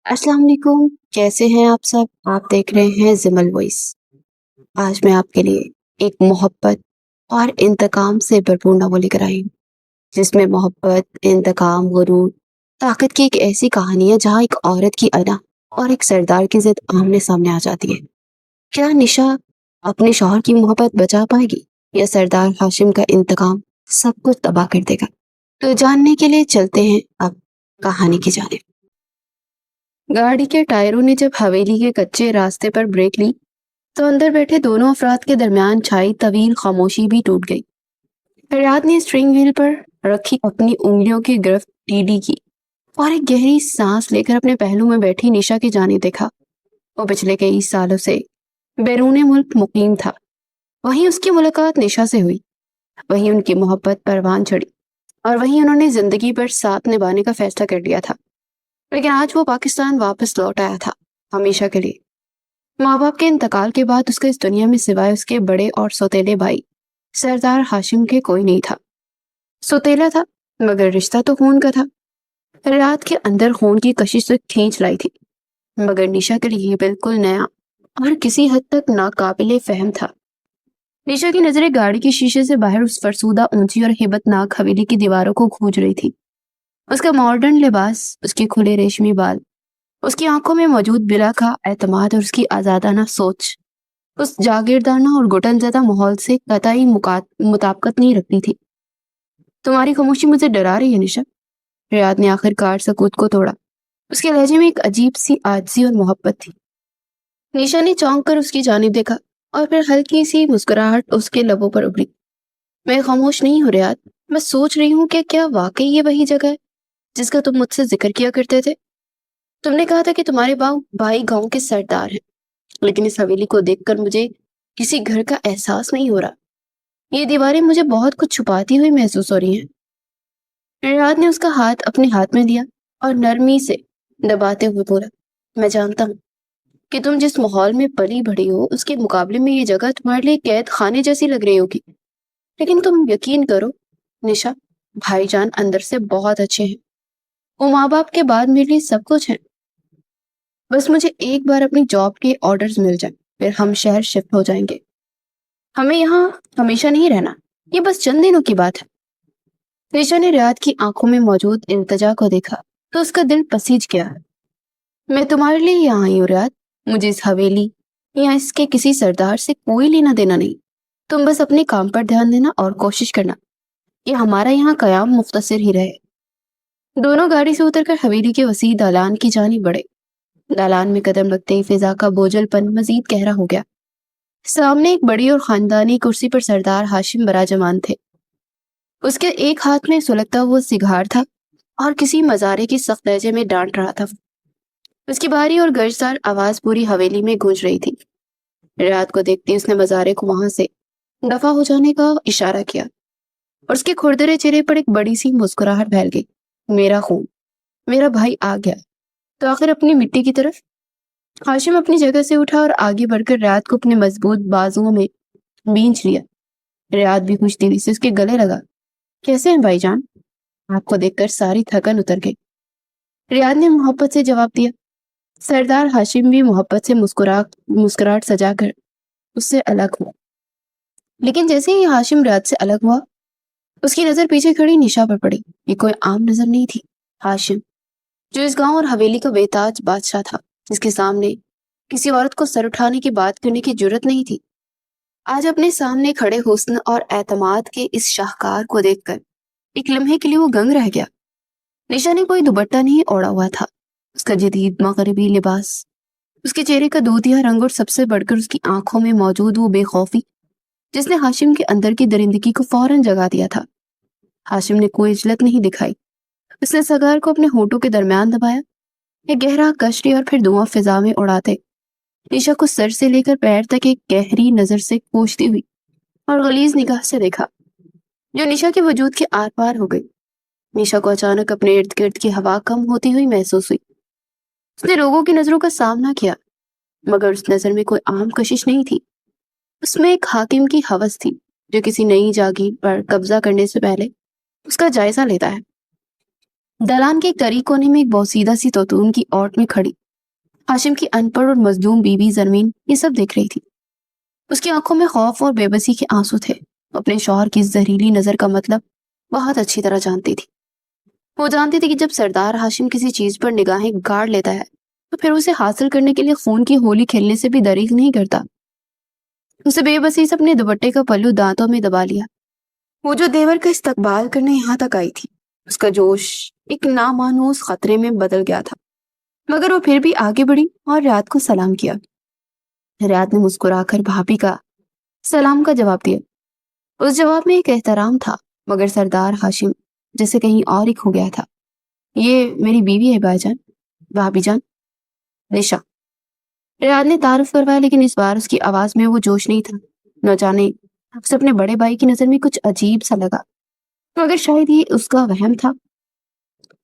अस्सलाम वालेकुम। कैसे हैं आप सब? आप देख रहे हैं जिमल वॉइस। आज मैं आपके लिए एक मोहब्बत और इंतकाम से भरपूर नॉवल लेकर आई हूँ, जिसमें मोहब्बत, इंतकाम, गुरूर, ताकत की एक ऐसी कहानी है जहाँ एक औरत की अना और एक सरदार की जिद आमने सामने आ जाती है। क्या निशा अपने शौहर की मोहब्बत बचा पाएगी या सरदार हाशिम का इंतकाम सब कुछ तबाह कर देगा? तो जानने के लिए चलते हैं अब कहानी की जानिब। गाड़ी के टायरों ने जब हवेली के कच्चे रास्ते पर ब्रेक ली तो अंदर बैठे दोनों अफराद के दरमियान छाई तवील खामोशी भी टूट गई। फरियाद ने स्ट्रिंग व्हील पर रखी अपनी उंगलियों की गिरफ्त ढीली की और एक गहरी सांस लेकर अपने पहलू में बैठी निशा की जानिब देखा। वो पिछले कई सालों से बैरून मुल्क मुकीम था। वहीं उसकी मुलाकात निशा से हुई, वहीं उनकी मोहब्बत परवान चढ़ी और वहीं उन्होंने जिंदगी भर साथ निभाने का फैसला कर लिया था। लेकिन आज वो पाकिस्तान वापस लौट आया था, हमेशा के लिए। माँ बाप के इंतकाल के बाद उसके इस दुनिया में सिवाय उसके बड़े और सौतेले भाई सरदार हाशिम के कोई नहीं था। सौतेला था मगर रिश्ता तो खून का था। रात के अंदर खून की कशिश से खींच लाई थी, मगर निशा के लिए ये बिल्कुल नया और किसी हद तक नाकाबिले फहम था। निशा की नजरें गाड़ी के शीशे से बाहर उस फरसूदा, ऊंची और हिबतनाक हवेली की दीवारों को खोज रही थी। उसका मॉडर्न लिबास, उसके खुले रेशमी बाल, उसकी आंखों में मौजूद बिला का एतमाद और उसकी आजादाना सोच उस जागीरदाना और घुटनज़दा माहौल से कतई मुताबिकत नहीं रखती थी। तुम्हारी खामोशी मुझे डरा रही है निशा। रियाद ने आखिरकार सकूत को तोड़ा। उसके लहजे में एक अजीब सी आजिज़ी और मोहब्बत थी। निशा ने चौंक कर उसकी जानिब देखा और फिर हल्की सी मुस्कुराहट उसके लबों पर उभरी। मैं खामोश नहीं हूँ रियाद, मैं सोच रही हूँ कि क्या वाकई ये वही जगह है जिसका तुम मुझसे जिक्र किया करते थे। तुमने कहा था कि तुम्हारे भाई गांव के सरदार हैं, लेकिन इस हवेली को देखकर मुझे किसी घर का एहसास नहीं हो रहा। ये दीवारें मुझे बहुत कुछ छुपाती हुई महसूस हो रही हैं। रियाद ने उसका हाथ अपने हाथ में दिया और नरमी से दबाते हुए बोला, मैं जानता हूँ कि तुम जिस माहौल में पली बढ़ी हो उसके मुकाबले में ये जगह तुम्हारे लिए कैद खाने जैसी लग रही होगी, लेकिन तुम यकीन करो निशा, भाईजान अंदर से बहुत अच्छे हैं। वो माँ बाप के बाद मेरे लिए सब कुछ है। बस मुझे एक बार अपनी जॉब के ऑर्डर्स मिल जाए, फिर हम शहर शिफ्ट हो जाएंगे। हमें यहाँ हमेशा नहीं रहना, ये बस चंद दिनों की बात है। निशा ने रियाद की आंखों में मौजूद इल्तिजा को देखा तो उसका दिल पसीज गया। मैं तुम्हारे लिए यहाँ आई हूँ रियाद। मुझे इस हवेली या इसके किसी सरदार से कोई लेना देना नहीं। तुम बस अपने काम पर ध्यान देना और कोशिश करना कि हमारा यहाँ कयाम मुख्तसर ही रहे। दोनों गाड़ी से उतरकर हवेली के वसी दालान की जानिब बढ़े। दालान में कदम रखते ही फिजा का बोझलपन मजीद गहरा हो गया। सामने एक बड़ी और खानदानी कुर्सी पर सरदार हाशिम बराजमान थे। उसके एक हाथ में सुलगता हुआ सिगार था और किसी मजारे की सख्त लहजे में डांट रहा था। उसकी भारी और गर्जदार आवाज पूरी हवेली में गूंज रही थी। रात को देखते ही उसने मजारे को वहां से दफा हो जाने का इशारा किया और उसके खुरदरे चेहरे पर एक बड़ी सी मुस्कुराहट फैल गई। मेरा खून, मेरा भाई आ गया तो आखिर अपनी मिट्टी की तरफ। हाशिम अपनी जगह से उठा और आगे बढ़कर रात को अपने मजबूत बाजुओं में बींच लिया। रियाद भी खुश दिली से उसके गले लगा। कैसे हैं भाईजान? आपको देखकर सारी थकन उतर गई। रियाद ने मोहब्बत से जवाब दिया। सरदार हाशिम भी मोहब्बत से मुस्कुराहट सजाकर उससे अलग हुआ। लेकिन जैसे ही हाशिम रियाद से अलग हुआ, उसकी नजर पीछे खड़ी निशा पर पड़ी। ये कोई आम नजर नहीं थी। हाशिम, जो इस गांव और हवेली का बेताज बादशाह था, जिसके सामने किसी औरत को सर उठाने की बात करने की जुर्रत नहीं थी, आज अपने सामने खड़े हुस्न और एतमाद के इस शाहकार को देखकर एक लम्हे के लिए वो दंग रह गया। निशा ने कोई दुपट्टा नहीं ओढ़ा हुआ था। उसका जदीद मगरबी लिबास, उसके चेहरे का दूधिया रंग और सबसे बढ़कर उसकी आंखों में मौजूद वो बेखौफी जिसने हाशिम के अंदर की दरिंदगी को फौरन जगा दिया था। हाशिम ने कोई इजलत नहीं दिखाई। उसने सगार को अपने होठों के दरमियान दबाया। एक गहरा कश लिया और फिर धुआं फिजा में उड़ाते निशा को सर से लेकर पैर तक एक गहरी नजर से कोसती हुई और गलीज निगाह से देखा, जो निशा के वजूद के आर पार हो गई। निशा को अचानक अपने इर्द गिर्द की हवा कम होती हुई महसूस हुई। उसने लोगों की नजरों का सामना किया, मगर उस नजर में कोई आम कशिश नहीं थी। उसमें एक हाकिम की हवस थी, जो किसी नई जागीर पर कब्जा करने से पहले उसका जायजा लेता है। दलान के एक तरी कोने में एक बोसीदा सी तोतून की औट में खड़ी हाशिम की अनपढ़ और मजलूम बीवी जरमीन ये सब देख रही थी। उसकी आंखों में खौफ और बेबसी के आंसू थे। अपने शौहर की जहरीली नजर का मतलब बहुत अच्छी तरह जानती थी। वो जानती थी कि जब सरदार हाशिम किसी चीज पर निगाहें गाड़ लेता है तो फिर उसे हासिल करने के लिए खून की होली खेलने से भी दरीग नहीं करता। उसे बेबसी से अपने दुपट्टे का पल्लू दांतों में दबा लिया। वो जो देवर का इस्तकबाल करने यहाँ तक आई थी, उसका जोश एक नामानूस खतरे में बदल गया था। मगर वो फिर भी आगे बढ़ी और रात को सलाम किया। रात ने मुस्कुराकर भाभी का सलाम का जवाब दिया। उस जवाब में एक एहतराम था, मगर सरदार हाशिम जैसे कहीं और ही खो गया था। ये मेरी बीवी है भाईजान, भाभी जान, निशा। रात ने तारुफ करवाया, लेकिन इस बार उसकी आवाज में वो जोश नहीं था। न जाने उसे अपने बड़े भाई की नजर में कुछ अजीब सा लगा, मगर शायद ये उसका वहम था।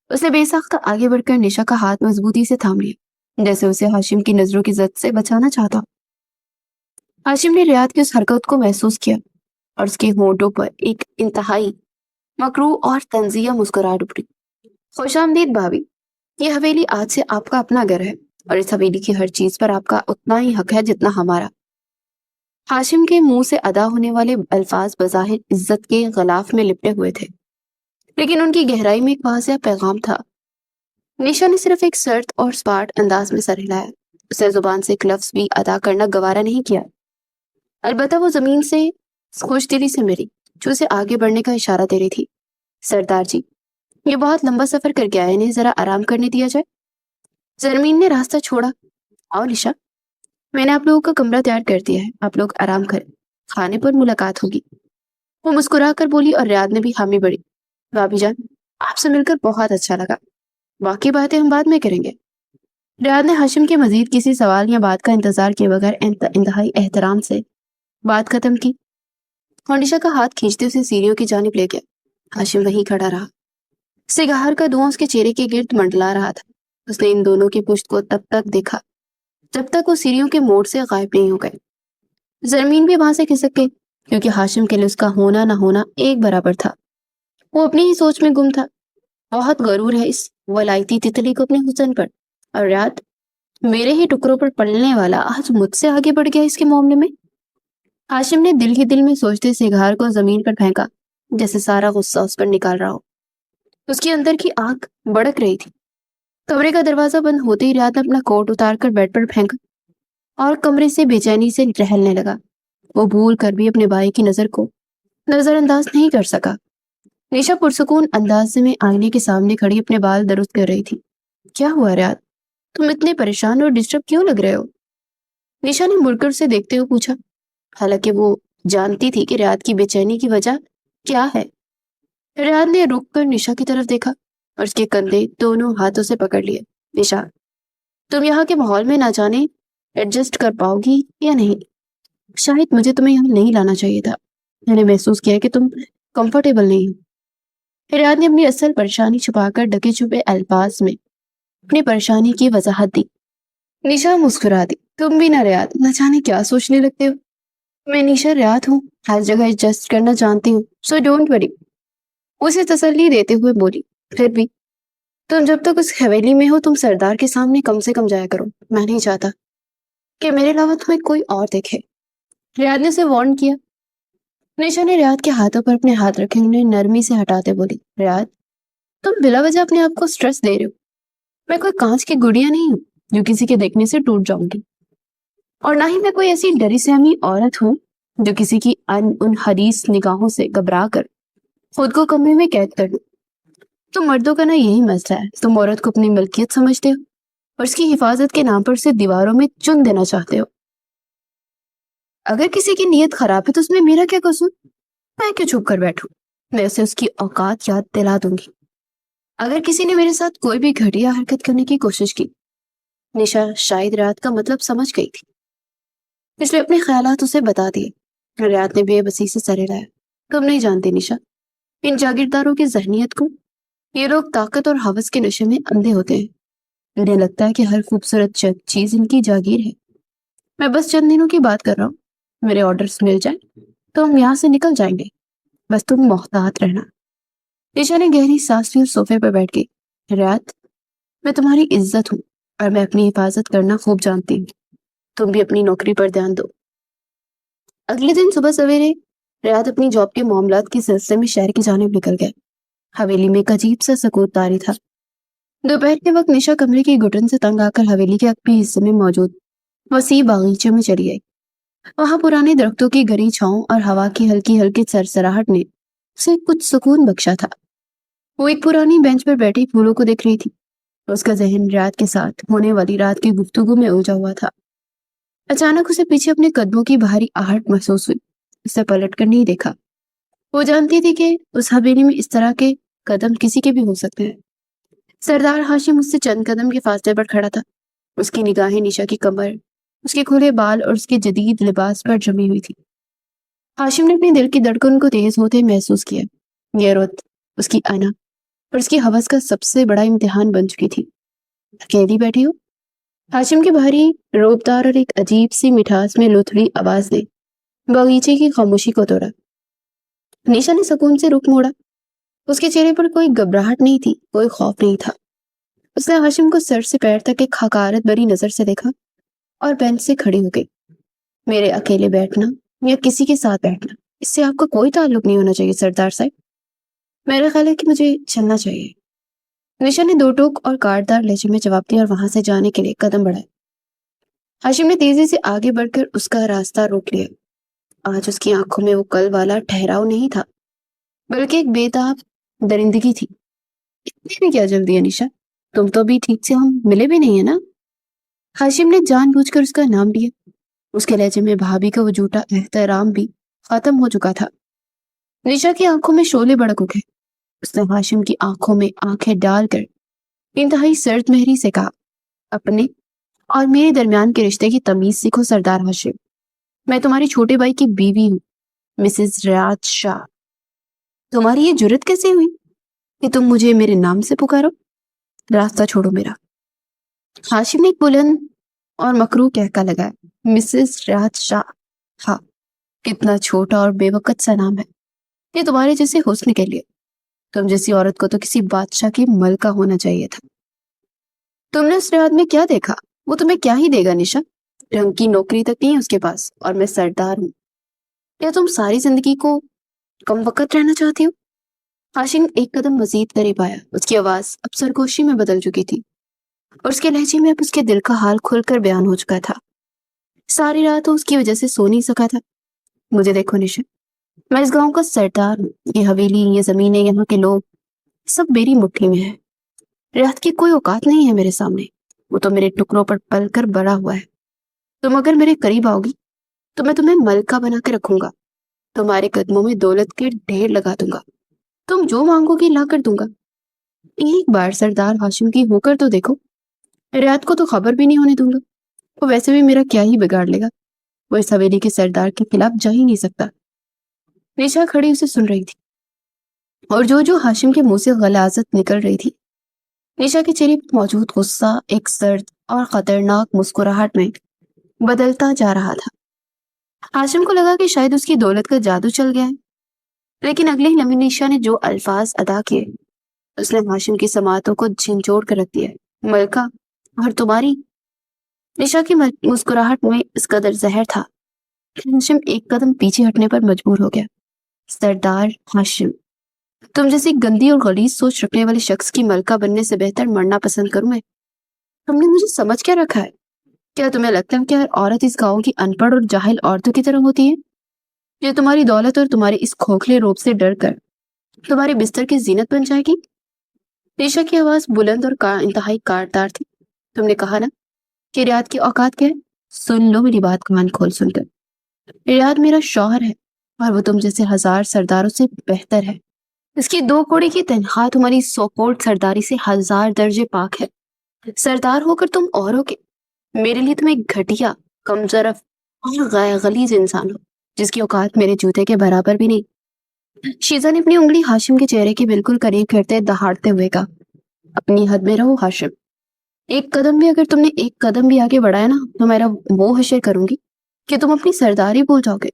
उसने बेसाख्ता आगे बढ़कर निशा का हाथ मजबूती से थाम लिया, जैसे उसे हाशिम की नजरों की जद से बचाना चाहता। हाशिम ने रियाद की उस हरकत को महसूस किया और उसके होंठों पर एक इंतहाई मकरू और तंजिया मुस्कुराहट उभरी। खुशामदीद भाभी, ये हवेली आज से आपका अपना घर है और इस हवेली की हर चीज पर आपका उतना ही हक है जितना हमारा। हाशिम के मुंह से अदा होने वाले अल्फाज बज़ाहिर इज्जत के गलाफ में लिपटे हुए थे, लेकिन उनकी गहराई में एक वाज़िह पैगाम था। निशा ने सिर्फ एक सर्द और स्पार्ट अंदाज में सर हिलाया। उसे जुबान से एक लफ्ज भी अदा करना गवारा नहीं किया। अलबत्ता वो जमीन से खुश दिली से मिली, जो उसे आगे बढ़ने का इशारा दे रही थी। सरदार जी, ये बहुत लंबा सफर करके आए, इन्हें जरा आराम करने दिया जाए। जरमीन ने रास्ता छोड़ा। आओ निशा, मैंने आप लोगों का कमरा तैयार कर दिया है, आप लोग आराम करें, खाने पर मुलाकात होगी। वो मुस्कुरा कर बोली और रियाद ने भी हामी भरी। भाभी जान, आपसे मिलकर बहुत अच्छा लगा, बाकी बातें हम बाद में करेंगे। रियाद ने हाशिम के मजीद किसी सवाल या बात का इंतजार किए बगैर इंतहाई एहतराम से बात खत्म की और निशा का हाथ खींचते उसे सीढ़ियों की जानिब ले गया। हाशिम वहीं खड़ा रहा। सिगार का धुआं उसके चेहरे के गिर्द मंडला रहा था। उसने इन दोनों की पुश्त को तब तक देखा जब तक वो सीढ़ियों के मोड़ से गायब नहीं हो गए। जमीन भी वहां से खिसक गई, क्योंकि हाशिम के लिए उसका होना ना होना एक बराबर था। वो अपनी ही सोच में गुम था। बहुत गरूर है इस वलायती तितली को अपने हुस्न पर, और रात मेरे ही टुकड़ों पर पलने वाला आज मुझसे आगे बढ़ गया इसके मामले में। हाशिम ने दिल ही दिल में सोचते सिगार को जमीन पर फेंका, जैसे सारा गुस्सा उस पर निकाल रहा हो। उसके अंदर की आग भड़क रही थी। कमरे का दरवाजा बंद होते ही रात ने अपना कोट उतार कर बेड पर फेंका और कमरे से बेचैनी से टहलने लगा। वो भूल कर भी अपने भाई की नजर को नजरअंदाज नहीं कर सका। निशा पुरसुकून अंदाज में आईने के सामने खड़ी अपने बाल दुरुस्त कर रही थी। क्या हुआ रात, तुम इतने परेशान और डिस्टर्ब क्यों लग रहे हो? निशा ने मुड़कर उसे देखते हुए पूछा। हालांकि वो जानती थी कि रियाद की बेचैनी की वजह क्या है। रियाद ने रुक कर निशा की तरफ देखा और उसके कंधे दोनों हाथों से पकड़ लिए। निशा, तुम यहाँ के माहौल में ना जाने एडजस्ट कर पाओगी या नहीं। शायद मुझे तुम्हें यहाँ नहीं लाना चाहिए था। मैंने महसूस किया कि तुम कंफर्टेबल नहीं हो। रियाद ने अपनी असल परेशानी छुपाकर ढके छुपे अल्फाज में अपनी परेशानी की वजाहत दी। निशा मुस्कुरा दी। तुम भी ना रियाद, न जाने क्या सोचने लगते हो। मैं निशा रियाद हूँ, हर जगह एडजस्ट करना जानती हूँ, सो डोंट वरी। उसे तसल्ली देते हुए बोली। फिर भी तुम जब तक उस हवेली में हो, तुम सरदार के सामने कम से कम जाया करो। मैं नहीं चाहता कि मेरे अलावा तुम्हें कोई और देखे। रियाद ने उसे वार्न किया। निशा ने रियाद के हाथों पर अपने हाथ रखे, उन्हें नरमी से हटाते बोली। रियाद, तुम बिला वजह अपने आप को स्ट्रेस दे रहे हो। मैं कोई कांच की गुड़िया नहीं हूँ जो किसी के देखने से टूट जाऊंगी, और ना ही मैं कोई ऐसी डरी सहमी औरत हूँ जो किसी की उन हरीस निगाहों से घबरा कर खुद को कमरे में कैद कर दूं। तुम मर्दों का ना यही मसला है, तुम औरत को अपनी मलकियत समझते हो और उसकी हिफाजत के नाम पर उसे दीवारों में चुन देना चाहते हो। अगर किसी की नीयत खराब है तो उसमें मेरा क्या कसूर? मैं क्यों चुप कर बैठूं? मैं उसे उसकी औकात याद दिला दूंगी अगर किसी ने मेरे साथ कोई भी घटिया हरकत करने की कोशिश की। निशा शायद रात का मतलब समझ गई थी, इसलिए अपने ख्यालात उसे बता दिए। रात ने बेबसी से सर हिलाया। तुम नहीं जानती निशा, इन जागीरदारों की जहनीत को। ये लोग ताकत और हवस के नशे में अंधे होते हैं। इन्हें लगता है कि हर खूबसूरत चीज इनकी जागीर है। मैं बस चंद दिनों की बात कर रहा हूँ। मेरे ऑर्डर्स मिल जाए तो हम यहाँ से निकल जाएंगे। बस तुम मोहतात रहना। निशा ने गहरी सांस ली और सोफे पर बैठ गई। रियात, मैं तुम्हारी इज्जत हूँ और मैं अपनी हिफाजत करना खूब जानती हूँ। तुम भी अपनी नौकरी पर ध्यान दो। अगले दिन सुबह सवेरे रियात अपनी जॉब के मामलात के सिलसिले में शहर की जानिब निकल गए। हवेली में एक अजीब सा सकूत तारी था। दोपहर के वक्त निशा कमरे की घुटन से तंग आकर हवेली के अगले हिस्से में मौजूद वसी बागीचे में चली आई। वहां पुराने दरख्तों की गहरी छांव और हवा की हल्की हल्की सरसराहट ने उसे कुछ सुकून बख्शा था। वो एक पुरानी बेंच पर बैठी फूलों को देख रही थी। उसका जहन रात के साथ होने वाली रात की गुफ्तगू में उलझा हुआ था। अचानक उसे पीछे अपने कदमों की भारी आहट महसूस हुई। उसे पलट कर नहीं देखा। वो जानती थी कि उस हवेली में इस तरह के कदम किसी के भी हो सकते हैं। सरदार हाशिम उससे चंद कदम के फासले पर खड़ा था। उसकी निगाहें निशा की कमर, उसके खुले बाल और उसके जदीद लिबास पर जमी हुई थी। हाशिम ने अपने दिल की धड़कन को तेज होते महसूस किया। यह रुत उसकी अना और उसकी हवस का सबसे बड़ा इम्तिहान बन चुकी थी। अकेली बैठी हो? हाशिम की भारी रोबदार और एक अजीब सी मिठास में लुथड़ी आवाज ने बगीचे की खामोशी को तोड़ा। निशा ने सुकून से रुख मोड़ा। उसके चेहरे पर कोई घबराहट नहीं थी, कोई खौफ नहीं था। उसने हाशिम को सर से पैर तक एक हकारत भरी नजर से देखा और बेंच से खड़ी हो गई। मेरे अकेले बैठना या किसी के साथ बैठना, इससे आपका कोई ताल्लुक नहीं होना चाहिए सरदार साहब। मेरा ख्याल है कि मुझे चलना चाहिए। निशा ने दो टूक और काटदार लहजे में जवाब दिया और वहां से जाने के लिए कदम बढ़ाए। हाशिम ने तेजी से आगे बढ़कर उसका रास्ता रोक लिया। आज उसकी आंखों में वो कल वाला ठहराव नहीं था, बल्कि एक बेताब दरिंदगी थी। इतनी भी क्या जल्दी है निशा? तुम तो भी ठीक से हम मिले भी नहीं है ना? हाशिम ने जानबूझकर उसका नाम लिया। उसके लहजे में भाभी का वो झूठा एहतराम भी खत्म हो चुका था। निशा की आंखों में शोले भड़क उठे। उसने हाशिम की आंखों में आंखें डालकर इंतहाई सर्द मेहरी से कहा, अपने और मेरे दरमियान के रिश्ते की तमीज सीखो सरदार हाशिम। मैं तुम्हारे छोटे भाई की बीवी हूँ, मिसेस रियात शाह। तुम्हारी ये जुर्रत कैसे हुई कि तुम मुझे मेरे नाम से पुकारो? रास्ता छोड़ो मेरा। हाशिम ने एक बुलंद और मकरू कहका लगाया, मिसेस रियात शाह। हाँ, कितना छोटा और बेवकत सा नाम है ये तुम्हारे जैसे हुस्न के लिए। तुम जैसी औरत को तो किसी बादशाह की मलका होना चाहिए था। तुमने उस रियाद में क्या देखा? वो तुम्हें क्या ही देगा निशा? रंग की नौकरी तक नहीं है उसके पास और मैं सरदार हूँ। या तुम सारी जिंदगी को कम वक्त रहना चाहती हो? हाशिम एक कदम मजीद करीब आया। उसकी आवाज अब सरगोशी में बदल चुकी थी और उसके लहजे में अब उसके दिल का हाल खुलकर बयान हो चुका था। सारी रात वो उसकी वजह से सो नहीं सका था। मुझे देखो निशा, मैं इस गांव का सरदार हूँ। ये हवेली, ये जमीनें, यहाँ के लोग सब मेरी मुट्ठी में है। रियात की कोई औकात नहीं है मेरे सामने। वो तो मेरे टुकड़ों पर पल कर बड़ा हुआ है। तुम अगर मेरे करीब आओगी तो मैं तुम्हें मलका बना के रखूंगा। तुम्हारे कदमों में दौलत के ढेर लगा दूंगा। तुम जो मांगोगी ला कर दूंगा। एक बार सरदार हाशिम की होकर तो देखो। रियात को तो खबर भी नहीं होने दूंगा। वो वैसे भी मेरा क्या ही बिगाड़ लेगा। वो इस हवेली के सरदार के खिलाफ जा ही नहीं सकता। निशा खड़ी उसे सुन रही थी और जो जो हाशिम के मुंह से गलाजत निकल रही थी, निशा के चेहरे पर मौजूद गुस्सा एक सर्द और खतरनाक मुस्कुराहट में बदलता जा रहा था। हाशिम को लगा कि शायद उसकी दौलत का जादू चल गया है, लेकिन अगले ही लम्हे निशा ने जो अल्फाज अदा किए, उसने हाशिम की समातों को झिंझोड़ कर रख दिया। मलका और तुम्हारी? निशा की मुस्कुराहट में इस कदर जहर था कि हाशिम एक कदम पीछे हटने पर मजबूर हो गया। सरदार हाशिम, तुम जैसी गंदी और गलीज सोच रखने वाले शख्स की मलका बनने से बेहतर मरना पसंद करूं मैं। तुमने मुझे समझ क्या रखा है? क्या तुम्हें लगता है कि हर औरत इस गांव की अनपढ़ और जाहिल औरतों की तरह होती है, जो तुम्हारी दौलत और तुम्हारे इस खोखले रूप से डर कर तुम्हारे बिस्तर की जीनत बन जाएगी? निशा की आवाज बुलंद और इंतहाई काटदार थी। तुमने कहा ना कि रियाद की औकात क्या है? सुन लो मेरी बात कान खोल सुनकर। रियाद मेरा शौहर है और वो तुम जैसे हजार सरदारों से बेहतर है। इसकी दो कौड़ी की तनख्वाह तुम्हारी सोकोट सरदारी से हजार दर्जे पाक है। सरदार होकर तुम औरों के, मेरे लिए तुम एक घटिया, कमजरफ और गलीज इंसान हो, जिसकी औकात मेरे जूते के बराबर भी नहीं। शीजा ने अपनी उंगली हाशिम के चेहरे के बिल्कुल करीब करते दहाड़ते हुए कहा, अपनी हद में रहो हाशिम। अगर तुमने एक कदम भी आगे बढ़ाया ना, तो मेरा वो हश्र करूंगी कि तुम अपनी सरदारी भूल जाओगे।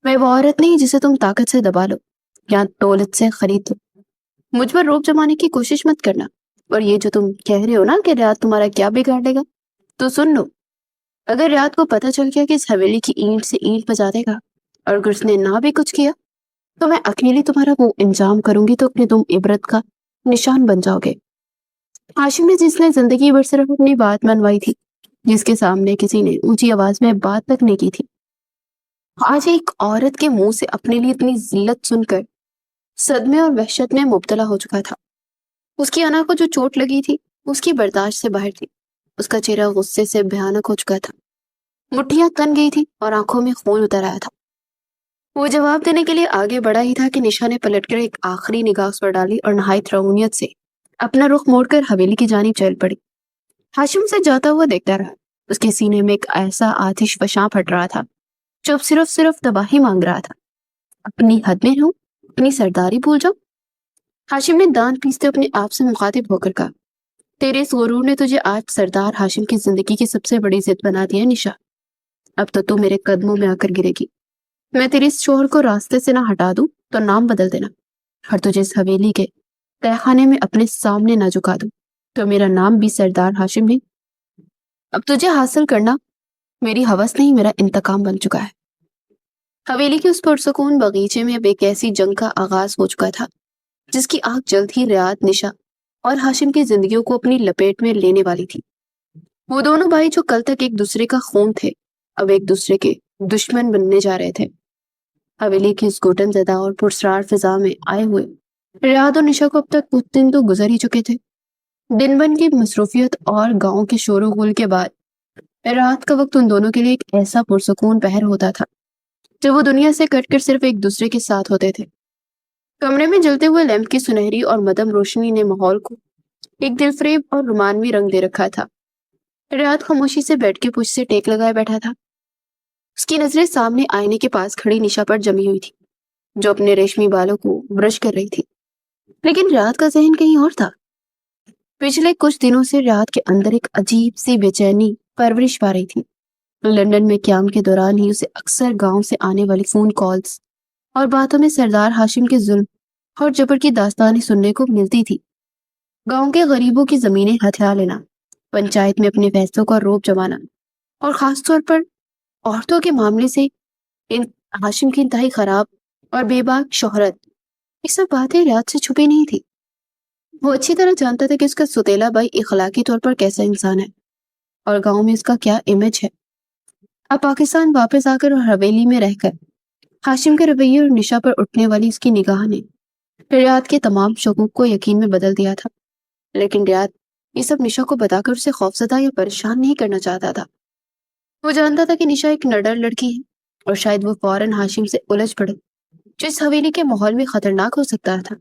मैं वो औरत नहीं जिसे तुम ताकत से दबा लो या दौलत से खरीद लो। मुझ पर रोब जमाने की कोशिश मत करना। اور یہ جو تم کہہ رہے ہو نا کہ ریاض تمہارا کیا بگاڑ لے گا، تو سن لو، اگر ریاض کو پتہ چل گیا کہ اس حویلی کی اینٹ سے اینٹ بجا دے گا اور اگر اس نے نہ بھی کچھ کیا تو میں اکیلی تمہارا وہ انجام کروں گی تو اپنے تم عبرت کا نشان بن جاؤ گے۔ ہاشم نے جس نے زندگی بھر صرف اپنی بات منوائی تھی، جس کے سامنے کسی نے اونچی آواز میں بات تک نہیں کی تھی، آج ایک عورت کے منہ سے اپنے لیے اتنی ذلت سن کر صدمے اور وحشت میں مبتلا ہو چکا تھا۔ اس کی انا کو جو چوٹ لگی تھی اس کی برداشت سے باہر تھی، اس کا چہرہ غصے سے بھیانک ہو چکا تھا، مٹھیاں تن گئی تھی اور آنکھوں میں خون اتر آیا تھا۔ وہ جواب دینے کے لیے آگے بڑھا ہی تھا کہ نشا نے پلٹ کر ایک آخری نگاہ اس پر ڈالی اور نہایت رعونیت سے اپنا رخ موڑ کر حویلی کی جانب چل پڑی۔ ہاشم سے جاتا ہوا دیکھتا رہا، اس کے سینے میں ایک ایسا آتش فشاں پھٹ رہا تھا جو اب صرف تباہی مانگ رہا تھا۔ اپنی حد میں ہوں، اپنی سرداری بھول جاؤ؟ ہاشم نے دانت پیستے اپنے آپ سے مخاطب ہو کر کہا، تیرے اس غرور نے تجھے آج سردار ہاشم کی زندگی کی سب سے بڑی ضد بنا دیا نشا۔ اب تو میرے قدموں میں آ کر گرے گی۔ میں تیرے اس شوہر کو راستے سے نہ ہٹا دوں تو نام بدل دینا، اور تجھے اس حویلی کے تہہ خانے میں اپنے سامنے نہ جھکا دوں تو میرا نام بھی سردار ہاشم نہیں۔ اب تجھے حاصل کرنا میری ہوس نہیں، میرا انتقام بن چکا ہے۔ حویلی کے اس پرسکون باغیچے میں اب ایک ایسی جنگ کا آغاز ہو چکا تھا جس کی آگ جلد ہی ریاض، نشا اور ہاشم کی زندگیوں کو اپنی لپیٹ میں لینے والی تھی۔ وہ دونوں بھائی جو کل تک ایک دوسرے کا خون تھے اب ایک دوسرے کے دشمن بننے جا رہے تھے۔ حویلی کی اس گھٹن زدہ اور پرسرار فضا میں آئے ہوئے ریاض اور نشا کو اب تک کچھ دن تو گزر ہی چکے تھے۔ دن بن کی مصروفیت اور گاؤں کے شور و غل کے بعد رات کا وقت ان دونوں کے لیے ایک ایسا پرسکون پہر ہوتا تھا جب وہ دنیا سے کٹ کر صرف ایک دوسرے کے ساتھ ہوتے تھے۔ کمرے میں جلتے ہوئے لیمپ کی سنہری اور مدھم روشنی نے ماحول کو ایک دل فریب اور رومانوی رنگ دے رکھا تھا۔ ریاض خاموشی سے بیٹھ کے پشت سے ٹیک لگائے بیٹھا تھا، اس کی نظریں سامنے آئینے کے پاس کھڑی نشا پر جمی ہوئی تھی جو اپنے ریشمی بالوں کو برش کر رہی تھی، لیکن ریاض کا ذہن کہیں اور تھا۔ پچھلے کچھ دنوں سے ریاض کے اندر ایک عجیب سی بے چینی پرورش پا رہی تھی۔ لندن میں قیام کے دوران ہی اسے اکثر گاؤں سے آنے والی فون کالز اور باتوں میں سردار ہاشم کے ظلم اور جبر کی داستانیں سننے کو ملتی تھی۔ گاؤں کے غریبوں کی زمینیں ہتھیار لینا، پنچایت میں اپنے فیصلوں کا روب جمانا اور خاص طور پر عورتوں کے معاملے سے ہاشم کی انتہائی خراب اور بے باک شہرت، یہ سب باتیں ریاض سے چھپی نہیں تھی۔ وہ اچھی طرح جانتا تھا کہ اس کا ستیلا بھائی اخلاقی طور پر کیسا انسان ہے اور گاؤں میں اس کا کیا امیج ہے۔ اب پاکستان واپس آ کر اور حویلی میں رہ کر ہاشم کے رویے اور نشا پر اٹھنے والی اس کی نگاہ نے ریاض کے تمام شکوک کو یقین میں بدل دیا تھا، لیکن ریاض یہ سب نشا کو بتا کر اسے خوفزدہ یا پریشان نہیں کرنا چاہتا تھا۔ وہ جانتا تھا کہ نشا ایک نڈر لڑکی ہے اور شاید وہ فوراً ہاشم سے الجھ پڑے جو اس حویلی کے ماحول میں خطرناک ہو سکتا تھا۔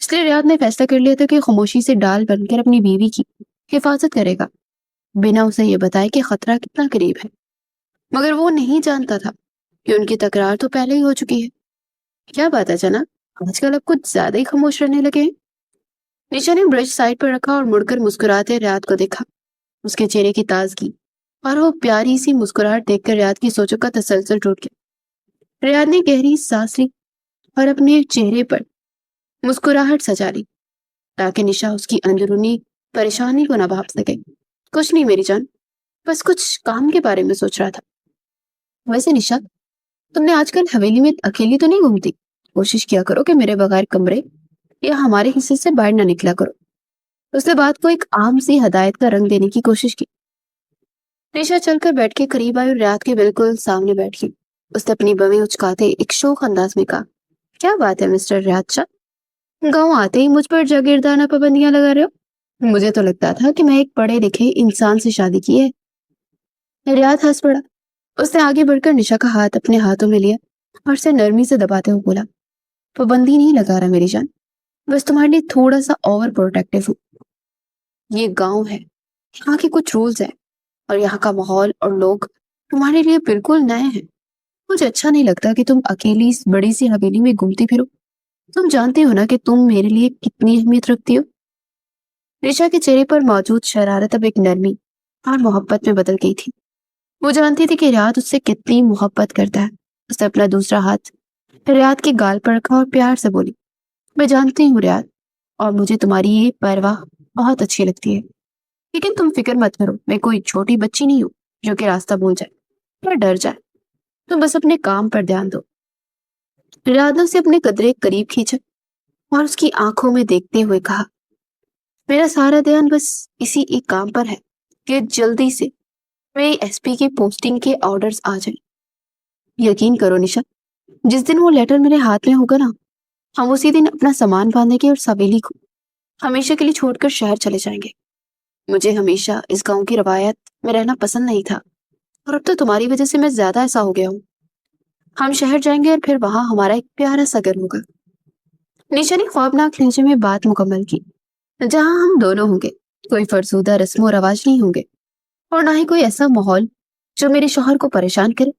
اس لیے ریاض نے فیصلہ کر لیا تھا کہ خاموشی سے ڈال بن کر اپنی بیوی کی حفاظت کرے گا، بنا اسے یہ بتائے کہ خطرہ کتنا قریب ہے۔ مگر وہ نہیں جانتا تھا کہ ان کی تکرار تو پہلے ہی ہو چکی ہے۔ کیا بات ہے جناب، آج کل اب کچھ زیادہ ہی خاموش رہنے لگے ہیں۔ نشا نے برش سائڈ پر رکھا اور مڑ کر مسکراتے ریاض کو دیکھا۔ اس کے چہرے کی تازگی اور وہ پیاری سی مسکراہٹ دیکھ کر ریاض کی سوچوں کا تسلسل ٹوٹ گیا۔ ریاض نے گہری سانس لی اور اپنے چہرے پر مسکراہٹ سجا لی تاکہ نشا اس کی اندرونی پریشانی کو نہ بھاپ سکے۔ کچھ نہیں میری جان، بس کچھ کام کے بارے میں سوچ رہا تھا۔ ویسے نشا، تم نے آج کل حویلی میں اکیلی تو نہیں گھومتی؟ کوشش کیا کرو کہ میرے بغیر کمرے یا ہمارے حصے سے باہر نہ نکلا کرو۔ اس نے بات کو ایک عام سی ہدایت کا رنگ دینے کی کوشش کی۔ نشا چل کر بیٹھ کے قریب آئی اور ریاض کے بالکل سامنے بیٹھ گئی۔ اس نے اپنی بویں اچکاتے ایک شوخ انداز میں کہا، کیا بات ہے مسٹر ریاض شاہ، گاؤں آتے ہی مجھ پر جاگیردانہ پابندیاں لگا رہے ہو؟ مجھے تو لگتا تھا کہ میں ایک پڑھے لکھے انسان سے شادی کی ہے۔ ریاض ہنس پڑا۔ اس نے آگے بڑھ کر نشا کا ہاتھ اپنے ہاتھوں میں لیا اور اسے نرمی سے دباتے ہوئے بولا، پابندی نہیں لگا رہا میری جان، بس تمہارے لیے تھوڑا سا اوور پروٹیکٹیو ہوں۔ یہ گاؤں ہے، یہاں کے کچھ رولز ہیں اور یہاں کا ماحول اور لوگ تمہارے لیے بالکل نئے ہیں۔ مجھے اچھا نہیں لگتا کہ تم اکیلی اس بڑی سی حویلی میں گھومتی پھرو۔ تم جانتے ہو نا کہ تم میرے لیے کتنی اہمیت رکھتی ہو۔ نشا کے چہرے پر موجود شرارت اب ایک نرمی اور محبت میں بدل گئی تھی۔ وہ جانتی تھی کہ ریاض اس سے کتنی محبت کرتا ہے۔ اس نے اپنا دوسرا ہاتھ ریاض کے گال پر رکھا اور پیار سے بولی، میں جانتی ہوں ریاض، اور مجھے تمہاری یہ پرواہ بہت اچھی لگتی ہے، لیکن تم فکر مت کرو، میں کوئی چھوٹی بچی نہیں ہوں جو کہ راستہ بھول جائے یا ڈر جائے۔ تم بس اپنے کام پر دھیان دو۔ رادو سے اپنے قدرے قریب کھینچا اور اس کی آنکھوں میں دیکھتے ہوئے کہا، میرا سارا دھیان بس اسی ایک کام پر ہے کہ جلدی سے میری ایس پی کی پوسٹنگ کے آرڈرز آ جائیں۔ یقین کرو نشا، جس دن وہ لیٹر میرے ہاتھ میں ہوگا نا، ہم اسی دن اپنا سامان باندھیں گے اور سویلی کو ہمیشہ کے لیے چھوڑ کر شہر چلے جائیں گے۔ مجھے ہمیشہ اس گاؤں کی روایت میں رہنا پسند نہیں تھا، اور اب تو تمہاری وجہ سے میں زیادہ ایسا ہو گیا ہوں۔ ہم شہر جائیں گے اور پھر وہاں ہمارا ایک پیارا سا گھر ہوگا۔ نشا نے خوابناک لہجے میں بات مکمل کی، جہاں ہم دونوں ہوں گے، کوئی فرسودہ رسم و رواج نہیں ہوں گے، اور نہ ہی کوئی ایسا ماحول جو میرے شوہر کو پریشان کرے۔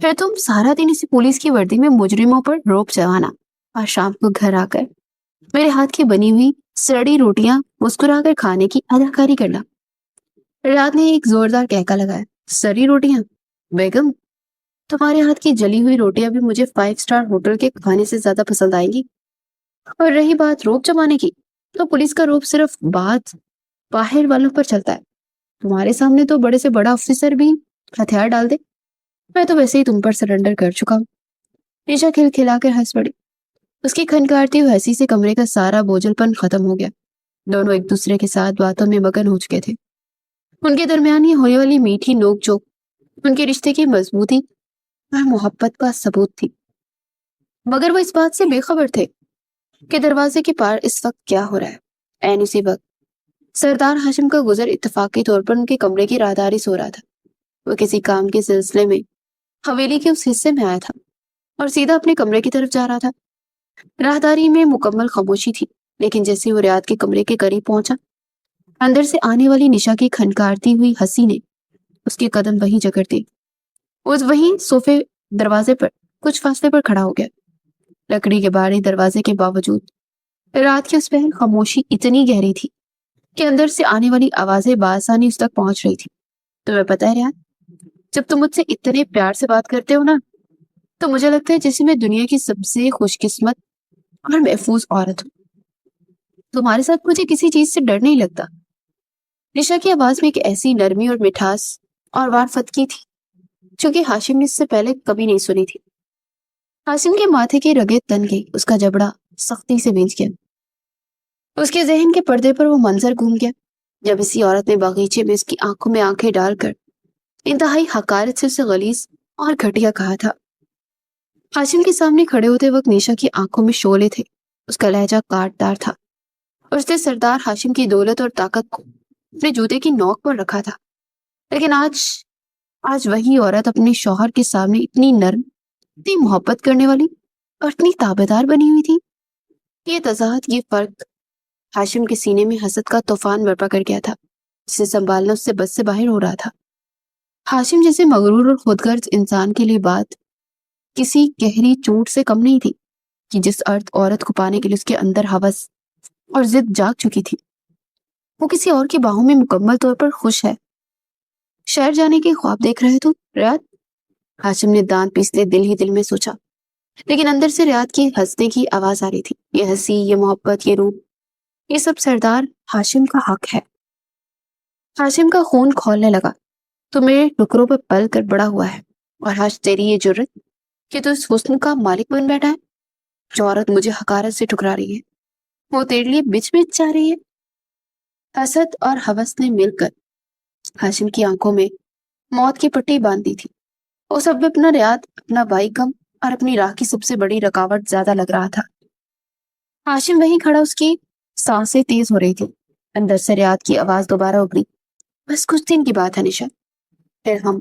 پھر تم سارا دن اسی پولیس کی وردی میں مجرموں پر روپ چلانا، اور شام کو گھر آ کر میرے ہاتھ کی بنی ہوئی سڑی روٹیاں مسکرا کر کھانے کی اداکاری کرنا۔ رات نے ایک زوردار کہکا لگایا، سڑی روٹیاں؟ بیگم، تمہارے ہاتھ کی جلی ہوئی روٹیاں بھی مجھے 5 اسٹار ہوٹل کے کھانے سے زیادہ پسند آئیں گی۔ اور رہی بات روپ جمانے کی، تو پولیس کا روپ صرف بات باہر والوں پر چلتا ہے۔ تمہارے سامنے تو بڑے سے بڑا آفیسر بھی ہتھیار ڈال دے۔ میں تو ویسے ہی تم پر سرنڈر کر چکا ہوں۔ نشا کھل کھلا کر ہنس پڑی۔ اس کی کھنکارتی ہوئی ہنسی سے کمرے کا سارا بوجھل پن ختم ہو گیا۔ دونوں ایک دوسرے کے ساتھ باتوں میں مگن ہو چکے تھے۔ ان کے درمیان یہ ہونے والی میٹھی نوک جھوک ان کے رشتے کی مضبوطی اور محبت کا ثبوت تھی، مگر وہ اس بات سے بے خبر تھے کہ دروازے کے پار اس وقت کیا ہو رہا ہے۔ عین اسی وقت سردار ہاشم کا گزر اتفاقی طور پر ان کے کمرے کی راہداری سے ہو رہا تھا۔ وہ کسی کام کے سلسلے میں حویلی کے اس حصے میں آیا تھا اور سیدھا اپنے کمرے کی طرف جا رہا تھا۔ راہداری میں مکمل خاموشی تھی، لیکن جیسے وہ ریاض کے کمرے کے قریب پہنچا، اندر سے آنے والی نشا کی کھنکارتی ہوئی ہنسی نے اس کے قدم وہیں جکڑ دی۔ وہ وہیں صوفے دروازے پر کچھ فاصلے پر کھڑا ہو گیا۔ لکڑی کے بھاری دروازے کے باوجود رات کی اس پہر خاموشی اتنی گہری تھی کہ اندر سے آنے والی آوازیں بآسانی اس تک پہنچ رہی تھی۔ تمہیں پتہ ہے ریاض، جب تم مجھ سے اتنے پیار سے بات کرتے ہو نا، تو مجھے لگتا ہے جیسے میں دنیا کی سب سے خوش قسمت اور محفوظ عورت ہوں۔ تمہارے ساتھ مجھے کسی چیز سے ڈر نہیں لگتا۔ نشا کی آواز میں ایک ایسی نرمی اور مٹھاس اور وارفتگی تھی جو کہ ہاشم نے اس سے پہلے کبھی نہیں سنی تھی۔ ہاشم کے ماتھے کے رگے تن گئی، اس کا جبڑا سختی سے بھیج گیا۔ اس کے ذہن کے پردے پر وہ منظر گھوم گیا جب اسی عورت نے باغیچے میں اس کی آنکھوں میں آنکھیں ڈال کر انتہائی حقارت سے اسے غلیظ اور گھٹیا کہا تھا۔ ہاشم کے سامنے کھڑے ہوتے وقت نشا کی آنکھوں میں شعلے تھے، اس کا لہجہ کاٹدار تھا، اور اس نے سردار ہاشم کی دولت اور طاقت کو اپنے جوتے کی نوک پر رکھا تھا۔ لیکن آج وہی عورت اپنے شوہر کے سامنے اتنی نرم، اتنی محبت کرنے والی اور اتنی تابعدار بنی ہوئی تھی۔ یہ تضاد، یہ فرق ہاشم کے سینے میں حسد کا طوفان برپا کر گیا تھا، جسے سنبھالنا اس سے بس سے باہر ہو رہا تھا۔ ہاشم جیسے مغرور اور خود غرض انسان کے لیے بات کسی گہری چوٹ سے کم نہیں تھی کہ جس عورت کو پانے کے لیے اس کے اندر ہوس اور ضد جاگ چکی تھی، وہ کسی اور کی باہوں میں مکمل طور پر خوش ہے۔ شہر جانے کے خواب دیکھ رہے تو ریاض؟ ہاشم نے دانت پیستے دل ہی دل میں سوچا، لیکن اندر سے ریاض کی ہنسنے کی آواز آ رہی تھی۔ یہ ہنسی، یہ محبت، یہ روح، یہ سب سردار ہاشم کا حق ہے۔ ہاشم کا خون کھولنے لگا۔ تو میرے ٹکڑوں پر پل کر بڑا ہوا ہے، اور آج تیری یہ جرت کہ تو اس حسن کا مالک بن بیٹھا ہے۔ جو عورت مجھے حقارت سے ٹکرا رہی ہے، وہ تیرے لیے بچ بچ جا رہی ہے۔ حسد اور ہوس نے مل کر ہاشم کی آنکھوں میں موت کی پٹی باندھ دی تھی۔ وہ سب میں اپنا ریاض، اپنا بھائی کم اور اپنی راہ کی سب سے بڑی رکاوٹ زیادہ لگ رہا تھا۔ ہاشم وہیں کھڑا، اس کی سانسیں تیز ہو رہی تھی۔ اندر سے ریاض کی آواز دوبارہ ابھری، بس کچھ دن کی بات ہے نشا، پھر ہم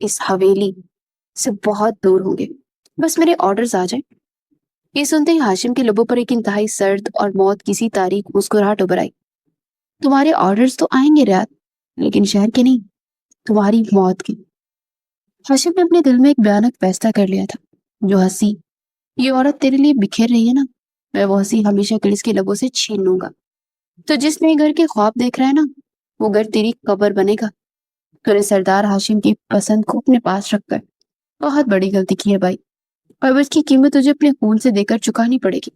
اس حویلی سے بہت دور ہوں گے، بس میرے آرڈرز آ جائیں۔ یہ سنتے ہی ہاشم کے لبوں پر ایک انتہائی سرد اور موت کسی تاریک مسکراہٹ ابھر آئی۔ تمہارے آرڈرز تو آئیں گے ریاض، لیکن شہر کے نہیں، تمہاری موت کے۔ ہاشم نے اپنے دل میں ایک بھیانک فیصلہ کر لیا تھا۔ جو ہنسی یہ عورت تیرے لیے بکھیر رہی ہے نا، میں وہ ہنسی ہمیشہ کے لیے اس کے لبوں سے چھین لوں گا۔ تو جس نئے گھر کے خواب دیکھ رہا ہے نا، وہ گھر تیری قبر بنے گا۔ تو نے سردار ہاشم کی پسند کو اپنے پاس رکھ کر بہت بڑی غلطی کی ہے بھائی، اور اس کی قیمت تجھے اپنے خون سے دے کر چکانی پڑے گی۔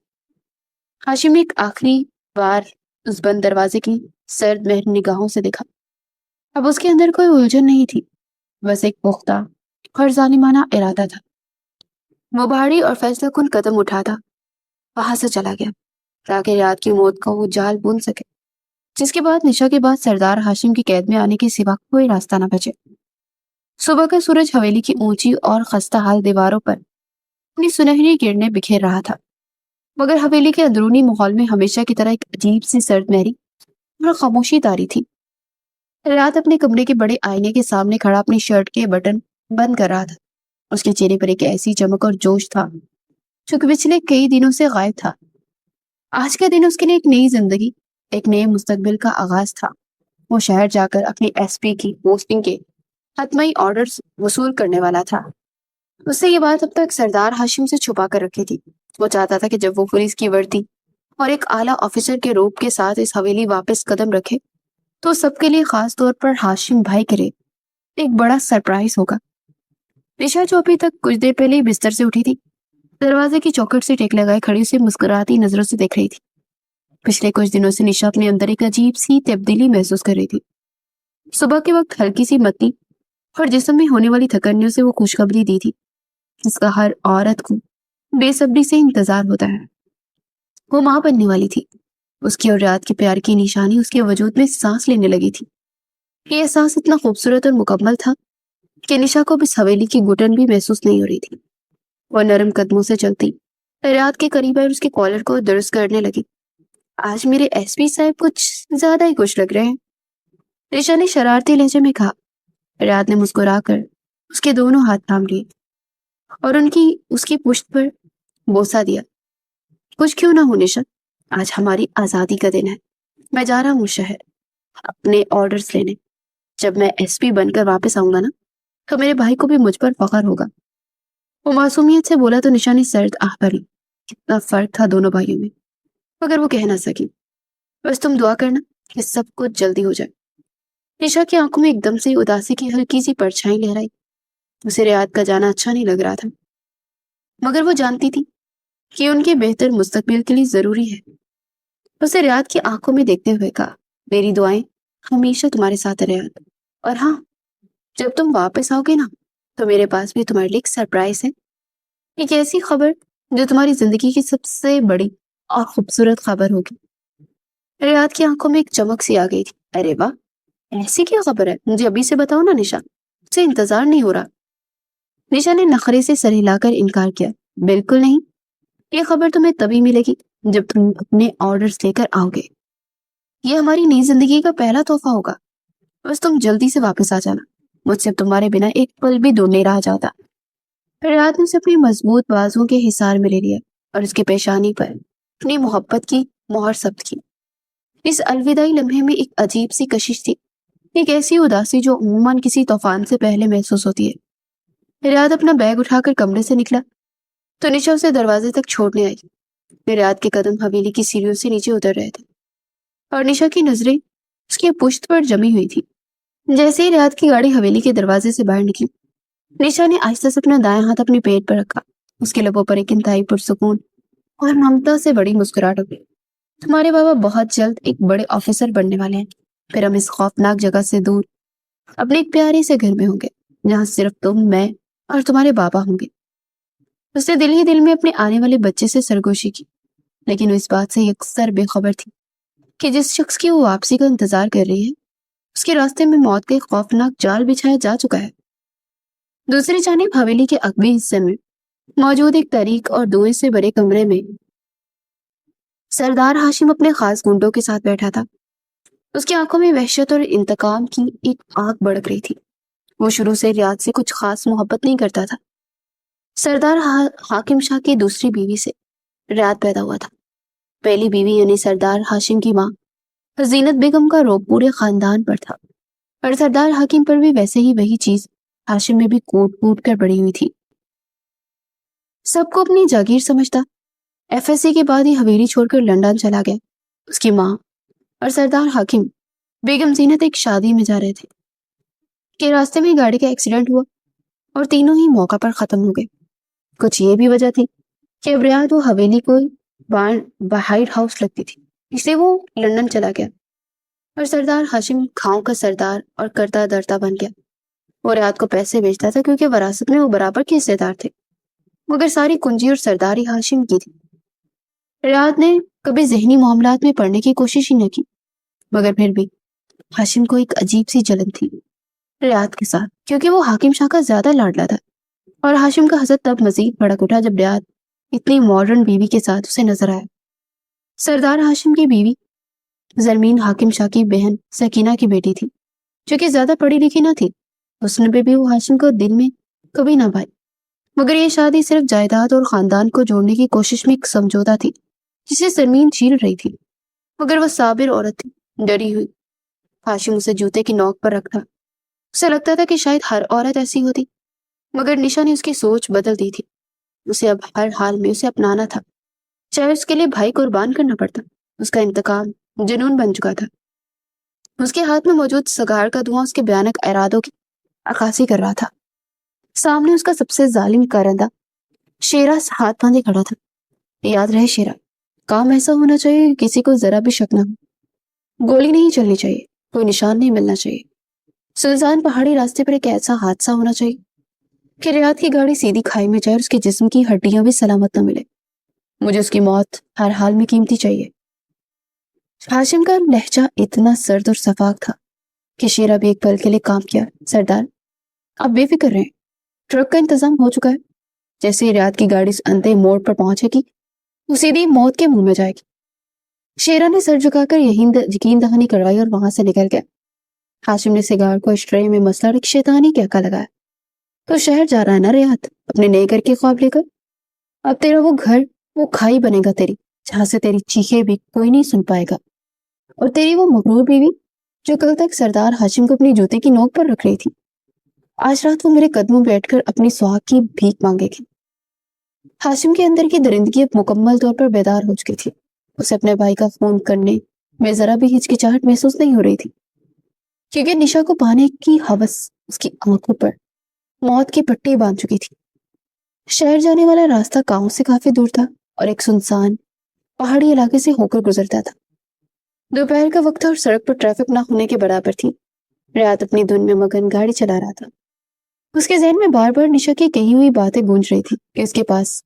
ہاشم نے ایک آخری بار उस बंद दरवाजे की सर्द महरी निगाहों से देखा। अब उसके अंदर कोई उलझन नहीं थी, बस एक पुख्ता और जालिमाना इरादा था। वो भारी और फैसला कुन कदम उठाता वहां से चला गया, ताकि रात की मौत का वो जाल बुन सके, जिसके बाद निशा के बाद सरदार हाशिम की कैद में आने के सिवा कोई रास्ता न बचे। सुबह का सूरज हवेली की ऊंची और खस्ता हाल दीवारों पर अपनी सुनहरी किरणें बिखेर रहा था, मगर हवेली के अंदरूनी माहौल में हमेशा की तरह एक अजीब सी सर्द महरी और खामोशी तारी थी। रात अपने कमरे के बड़े आईने के सामने खड़ा अपनी शर्ट के बटन बंद कर रहा था। उसके चेहरे पर एक ऐसी चमक और जोश था जो कि पिछले कई दिनों से गायब था। आज का दिन उसके लिए एक नई जिंदगी, एक नए मुस्तकबिल का आगाज था। वो शहर जाकर अपनी एसपी की पोस्टिंग के हतमी ऑर्डर्स वसूल करने वाला था। उससे ये बात अब तक सरदार हाशिम से छुपा कर रखी थी। वो चाहता था कि जब वो पुलिस की वर्दी और एक आला ऑफिसर के रूप के साथ इस हवेली वापस कदम रखे, तो सबके लिए खास तौर पर हाशिम भाई के लिए एक बड़ा सरप्राइज होगा। निशा, जो अभी तक कुछ देर पहले ही बिस्तर से उठी थी, दरवाजे की चौखट से टेक लगाए खड़ी उसे मुस्कुराती नजरों से देख रही थी। पिछले कुछ दिनों से निशा अपने अंदर एक अजीब सी तब्दीली महसूस कर रही थी। सुबह के वक्त हल्की सी मत्ती और जिस्म में होने वाली थकनियों से वो खुशखबरी दी थी, जिसका हर औरत को बेसब्री से इंतजार होता है। वो मां बनने वाली थी। उसकी और रात के प्यार की निशानी उसके वजूद में सांस लेने लगी थी। ये एहसास इतना खूबसूरत और मुकम्मल था कि निशा को इस हवेली की घुटन भी महसूस नहीं हो रही थी। वह नरम कदमों से चलती रात के करीब आई, उसके कॉलर को दुरुस्त करने लगी। आज मेरे एसपी साहब कुछ ज्यादा ही खुश लग रहे हैं, निशा ने शरारती लहजे में कहा। रात ने मुस्कुराकर उसके दोनों हाथ थाम लिए और उसकी पुश्त पर बोसा दिया। कुछ क्यों ना हो निशा, आज हमारी आजादी का दिन है। मैं जा रहा हूँ शहर अपने ऑर्डर्स लेने। जब मैं एसपी बनकर वापस आऊंगा ना, तो मेरे भाई को भी मुझ पर फख्र होगा। वो मासूमियत से बोला तो निशा ने सर्द आह भरी। कितना फर्क था दोनों भाइयों में, मगर वो कह ना सकी। बस तुम दुआ करना कि सब कुछ जल्दी हो जाए। निशा की आंखों में एकदम से उदासी की हल्की सी परछाई लहराई। उसे रियाद का जाना अच्छा नहीं लग रहा था, मगर वो जानती थी कि उनके बेहतर मुस्तकबिल के लिए जरूरी है। उसे रियाद की आंखों में देखते हुए कहा, मेरी दुआएं हमेशा तुम्हारे साथ है रियाद। और हाँ, जब तुम वापस आओगे ना, तो मेरे पास भी तुम्हारे लिए एक सरप्राइज है। एक ऐसी खबर जो तुम्हारी जिंदगी की सबसे बड़ी और खूबसूरत खबर होगी। रियाद की आंखों में एक चमक सी आ गई थी। अरे वाह, ऐसी क्या खबर है? मुझे अभी से बताओ ना निशा, मुझे इंतजार नहीं हो रहा। निशा ने नखरे से सर हिलाकर इनकार किया। बिल्कुल नहीं, ये खबर तुम्हें तभी मिलेगी जब तुम अपने ऑर्डर्स लेकर आओगे। ये हमारी नई जिंदगी का पहला तोहफा होगा। बस तुम जल्दी से वापस आ जाना। मुझसे तुम्हारे बिना एक पल भी दूर नहीं रहा जाता। रात ने उसे अपनी मजबूत बाजुओं के हिसार में ले लिया और उसकी पेशानी पर अपनी मोहब्बत की मोहर सब्त की। इस अलविदाई लम्हे में एक अजीब सी कशिश थी, एक ऐसी उदासी जो अमूमन किसी तूफान से पहले महसूस होती है। रियाद अपना बैग उठाकर कमरे से निकला तो निशा उसे दरवाजे तक छोड़ने आई। रियाद के कदम हवेली की सीढ़ियों से नीचे उतर रहे थे और निशा की नजरें उसकी पुश्त पर जमी हुई थी। जैसे ही रियाद की गाड़ी हवेली के दरवाजे से बाहर निकली, निशा ने आहिस्ता से अपना दायां हाथ अपने पेट पर रखा। उसके लबों पर एक इंतहाई पुरसुकून और ममता से बड़ी मुस्कुराहट उभरी। तुम्हारे बाबा बहुत जल्द एक बड़े ऑफिसर बनने वाले हैं। फिर हम इस खौफनाक जगह से दूर अपने एक प्यारे से घर में होंगे, जहाँ सिर्फ तुम, मैं और तुम्हारे बाबा होंगे। उसने दिल ही दिल में अपने आने वाले बच्चे से सरगोशी की, लेकिन वो इस बात से अक्सर बेखबर थी कि जिस शख्स की वो वापसी का इंतजार कर रही है, उसके रास्ते में मौत का एक खौफनाक जाल बिछाया जा चुका है। दूसरी जानिब हवेली के अगले हिस्से में मौजूद एक तारीक और धुएं से भरे कमरे में सरदार हाशिम अपने खास गुंडों के साथ बैठा था। उसकी आंखों में वहशत और इंतकाम की एक आग भड़क रही थी। वो शुरू से रियाद से कुछ खास मोहब्बत नहीं करता था। सरदार हाकिम शाह की दूसरी बीवी से रियाद पैदा हुआ था। पहली बीवी यानी सरदार हाशिम की माँ जीनत बेगम का रोब पूरे खानदान पर था, और सरदार हाकिम पर भी वैसे ही वही चीज हाशिम में भी कूट कूट कर बड़ी हुई थी। सबको अपनी जागीर समझता एफएससी के बाद ही हवेली छोड़कर लंदन चला गया। उसकी माँ और सरदार हाकिम बेगम जीनत एक शादी में जा रहे थे कि रास्ते में गाड़ी का एक्सीडेंट हुआ और तीनों ही मौका पर खत्म हो गए। कुछ ये भी वजह थी कि अब रियाद वो हवेली कोई बाहर हाउस लगती थी, اس لیے وہ لندن چلا گیا اور سردار ہاشم گاؤں کا سردار اور کرتا دھرتا بن گیا۔ وہ ریاض کو پیسے بیچتا تھا کیونکہ وراثت میں وہ برابر کے حصے دار تھے، مگر ساری کنجی اور سرداری ہاشم کی تھی۔ ریاض نے کبھی ذہنی معاملات میں پڑھنے کی کوشش ہی نہ کی، مگر پھر بھی ہاشم کو ایک عجیب سی جلن تھی ریاض کے ساتھ، کیونکہ وہ حاکم شاہ کا زیادہ لاڈلا تھا۔ اور ہاشم کا حسد تب مزید بھڑک اٹھا جب ریاض اتنی ماڈرن بیوی کے ساتھ اسے نظر آیا۔ سردار ہاشم کی بیوی زرمین حاکم شاہ کی بہن سکینہ کی بیٹی تھی، جو کہ زیادہ پڑھی لکھی نہ تھی۔ حسن پہ بھی وہ ہاشم کو دل میں کبھی نہ بھائی، مگر یہ شادی صرف جائیداد اور خاندان کو جوڑنے کی کوشش میں ایک سمجھوتا تھی جسے زرمین چھیل رہی تھی، مگر وہ صابر عورت تھی، ڈری ہوئی۔ ہاشم اسے جوتے کی نوک پر رکھتا، اسے لگتا تھا کہ شاید ہر عورت ایسی ہوتی، مگر نشا نے اس کی سوچ بدل دی تھی۔ اسے اب ہر حال میں اسے اپنانا تھا، چاہے اس کے لیے بھائی قربان کرنا پڑتا۔ اس کا انتقام جنون بن چکا تھا۔ اس کے ہاتھ میں موجود سگار کا دھواں اس کے بھیانک ارادوں کی عکاسی کر رہا تھا۔ سامنے اس کا سب سے ظالم کارندہ شیرا ہاتھ باندھے کھڑا تھا۔ یاد رہے شیرا، کام ایسا ہونا چاہیے کہ کسی کو ذرا بھی شک نہ ہو، گولی نہیں چلنی چاہیے، کوئی نشان نہیں ملنا چاہیے۔ سلطان پہاڑی راستے پر ایک ایسا حادثہ ہونا چاہیے کہ ریاض کی گاڑی سیدھی کھائی میں جائے اور اس کے جسم کی ہڈیاں بھی سلامت نہ ملے۔ مجھے اس کی موت ہر حال میں قیمتی چاہیے۔ ہاشم کا لہجہ اتنا سرد اور شفاف تھا کہ شیرا بھی ایک پل کے لیے کام کیا۔ سردار، آپ بے فکر رہیں، ٹرک کا انتظام ہو چکا ہے۔ جیسے ہی ریاض کی گاڑی اندھے موڑ پر پہنچے گی، وہ سیدھی موت کے منہ میں جائے گی۔ شیرا نے سر جھکا کر یقین دہانی کروائی اور وہاں سے نکل گیا۔ ہاشم نے سگار کو اسٹرے میں مسلا اور ایک شیطانی کہکا لگایا، تو شہر جا رہا ہے نا ریاض، اپنے نئے گھر کے خواب لے کر؟ اب تیرا وہ گھر وہ کھائی بنے گا تیری، جہاں سے تیری چیخیں بھی کوئی نہیں سن پائے گا۔ اور تیری وہ مغرور بیوی جو کل تک سردار ہاشم کو اپنی جوتے کی نوک پر رکھ رہی تھی، آج رات وہ میرے قدموں بیٹھ کر اپنی سہاگ کی بھیک مانگے گی۔ ہاشم کے اندر کی درندگی اب مکمل طور پر بیدار ہو چکی تھی۔ اسے اپنے بھائی کا فون کرنے میں ذرا بھی ہچکچاہٹ محسوس نہیں ہو رہی تھی، کیونکہ نشا کو پانے کی ہوس اس کی آنکھوں پر موت کی پٹی باندھ چکی تھی۔ شہر جانے والا راستہ گاؤں سے کافی دور تھا اور ایک سنسان پہاڑی علاقے سے ہو کر گزرتا تھا۔ دوپہر کا وقت تھا اور سڑک پر ٹریفک نہ ہونے کے برابر تھی۔ ریاض اپنی دھن میں مگن گاڑی چلا رہا تھا۔ اس کے ذہن میں بار بار نشا کی کہی ہوئی باتیں گونج رہی تھی کہ اس کے پاس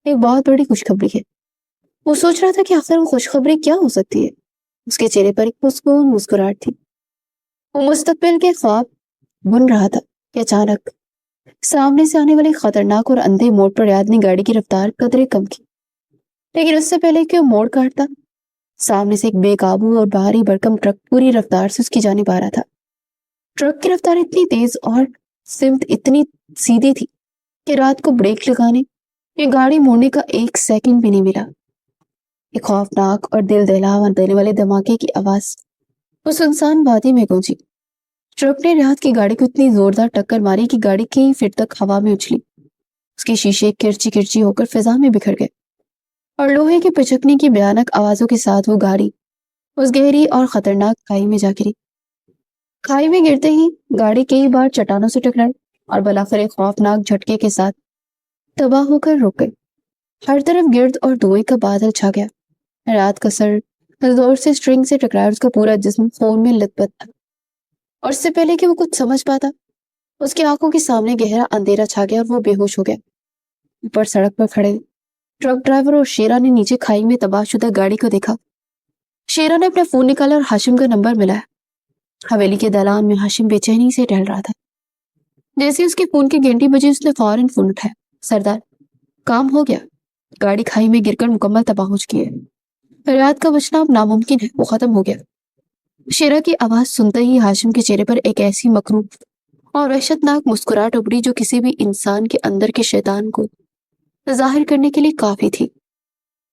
ایک بہت بڑی خوشخبری ہے۔ وہ سوچ رہا تھا کہ آخر وہ خوشخبری کیا ہو سکتی ہے۔ اس کے چہرے پر ایک پرسکون مسکراہٹ تھی۔ وہ مستقبل کے خواب بن رہا تھا کہ اچانک سامنے سے آنے والے خطرناک اور اندھے موڑ پر ریاض نے گاڑی کی رفتار قدرے کم کی، لیکن اس سے پہلے کہ وہ موڑ کاٹتا، سامنے سے ایک بے قابو اور بھاری بھرکم ٹرک پوری رفتار سے اس کی جانب آ رہا تھا۔ ٹرک کی رفتار اتنی تیز اور سمت اتنی سیدھی تھی کہ رات کو بریک لگانے یا گاڑی موڑنے کا ایک سیکنڈ بھی نہیں ملا۔ ایک خوفناک اور دل دہلا دینے والے دھماکے کی آواز اس سنسان وادی میں گونجی۔ ٹرک نے ریاض کی گاڑی کو اتنی زوردار ٹکر ماری کہ گاڑی کئی فٹ تک ہوا میں اچھلی۔ اس کے شیشے کرچی کرچی ہو کر فضا میں بکھر گئے اور لوہے کے پچکنے کی بھیانک آوازوں کے ساتھ وہ گاڑی اس گہری اور خطرناک کھائی میں جا گری۔ کھائی میں گرتے ہی گاڑی کئی بار چٹانوں سے ٹکرائی اور بلاخر ایک خوفناک جھٹکے کے ساتھ تباہ ہو کر رک گئی۔ ہر طرف گرد اور دھوئے کا بادل چھا گیا۔ رات کا سر زور سے اسٹرنگ سے ٹکرایا، اس کا پورا جسم خون میں لت پت تھا، اور اس سے پہلے کہ وہ کچھ سمجھ پاتا، اس کی آنکھوں کے سامنے گہرا اندھیرا چھا گیا اور وہ بے ہوش ہو گیا۔ اوپر سڑک پر کھڑے ٹرک ڈرائیور اور شیرا نے نیچے کھائی میں تباہ شدہ گاڑی کو دیکھا۔ شیرا نے اپنا فون نکالا اور ہاشم کا نمبر ملایا۔ حویلی کے دالان میں ہاشم بے چینی سے ٹہل رہا تھا۔ جیسے اس کے فون کی گھنٹی بجی، اس نے فوراً فون اٹھایا۔ سردار، کام ہو گیا، گاڑی کھائی میں گر کر مکمل تباہ ہو چکی ہے، ریاض کا بچنا اب ناممکن ہے، وہ ختم ہو گیا۔ شیرا کی آواز سنتے ہی ہاشم کے چہرے پر ایک ایسی مکروب اور وحشتناک مسکراہٹ ابھری جو کسی بھی انسان کے اندر کے شیطان کو ظاہر کرنے کے لیے کافی تھی۔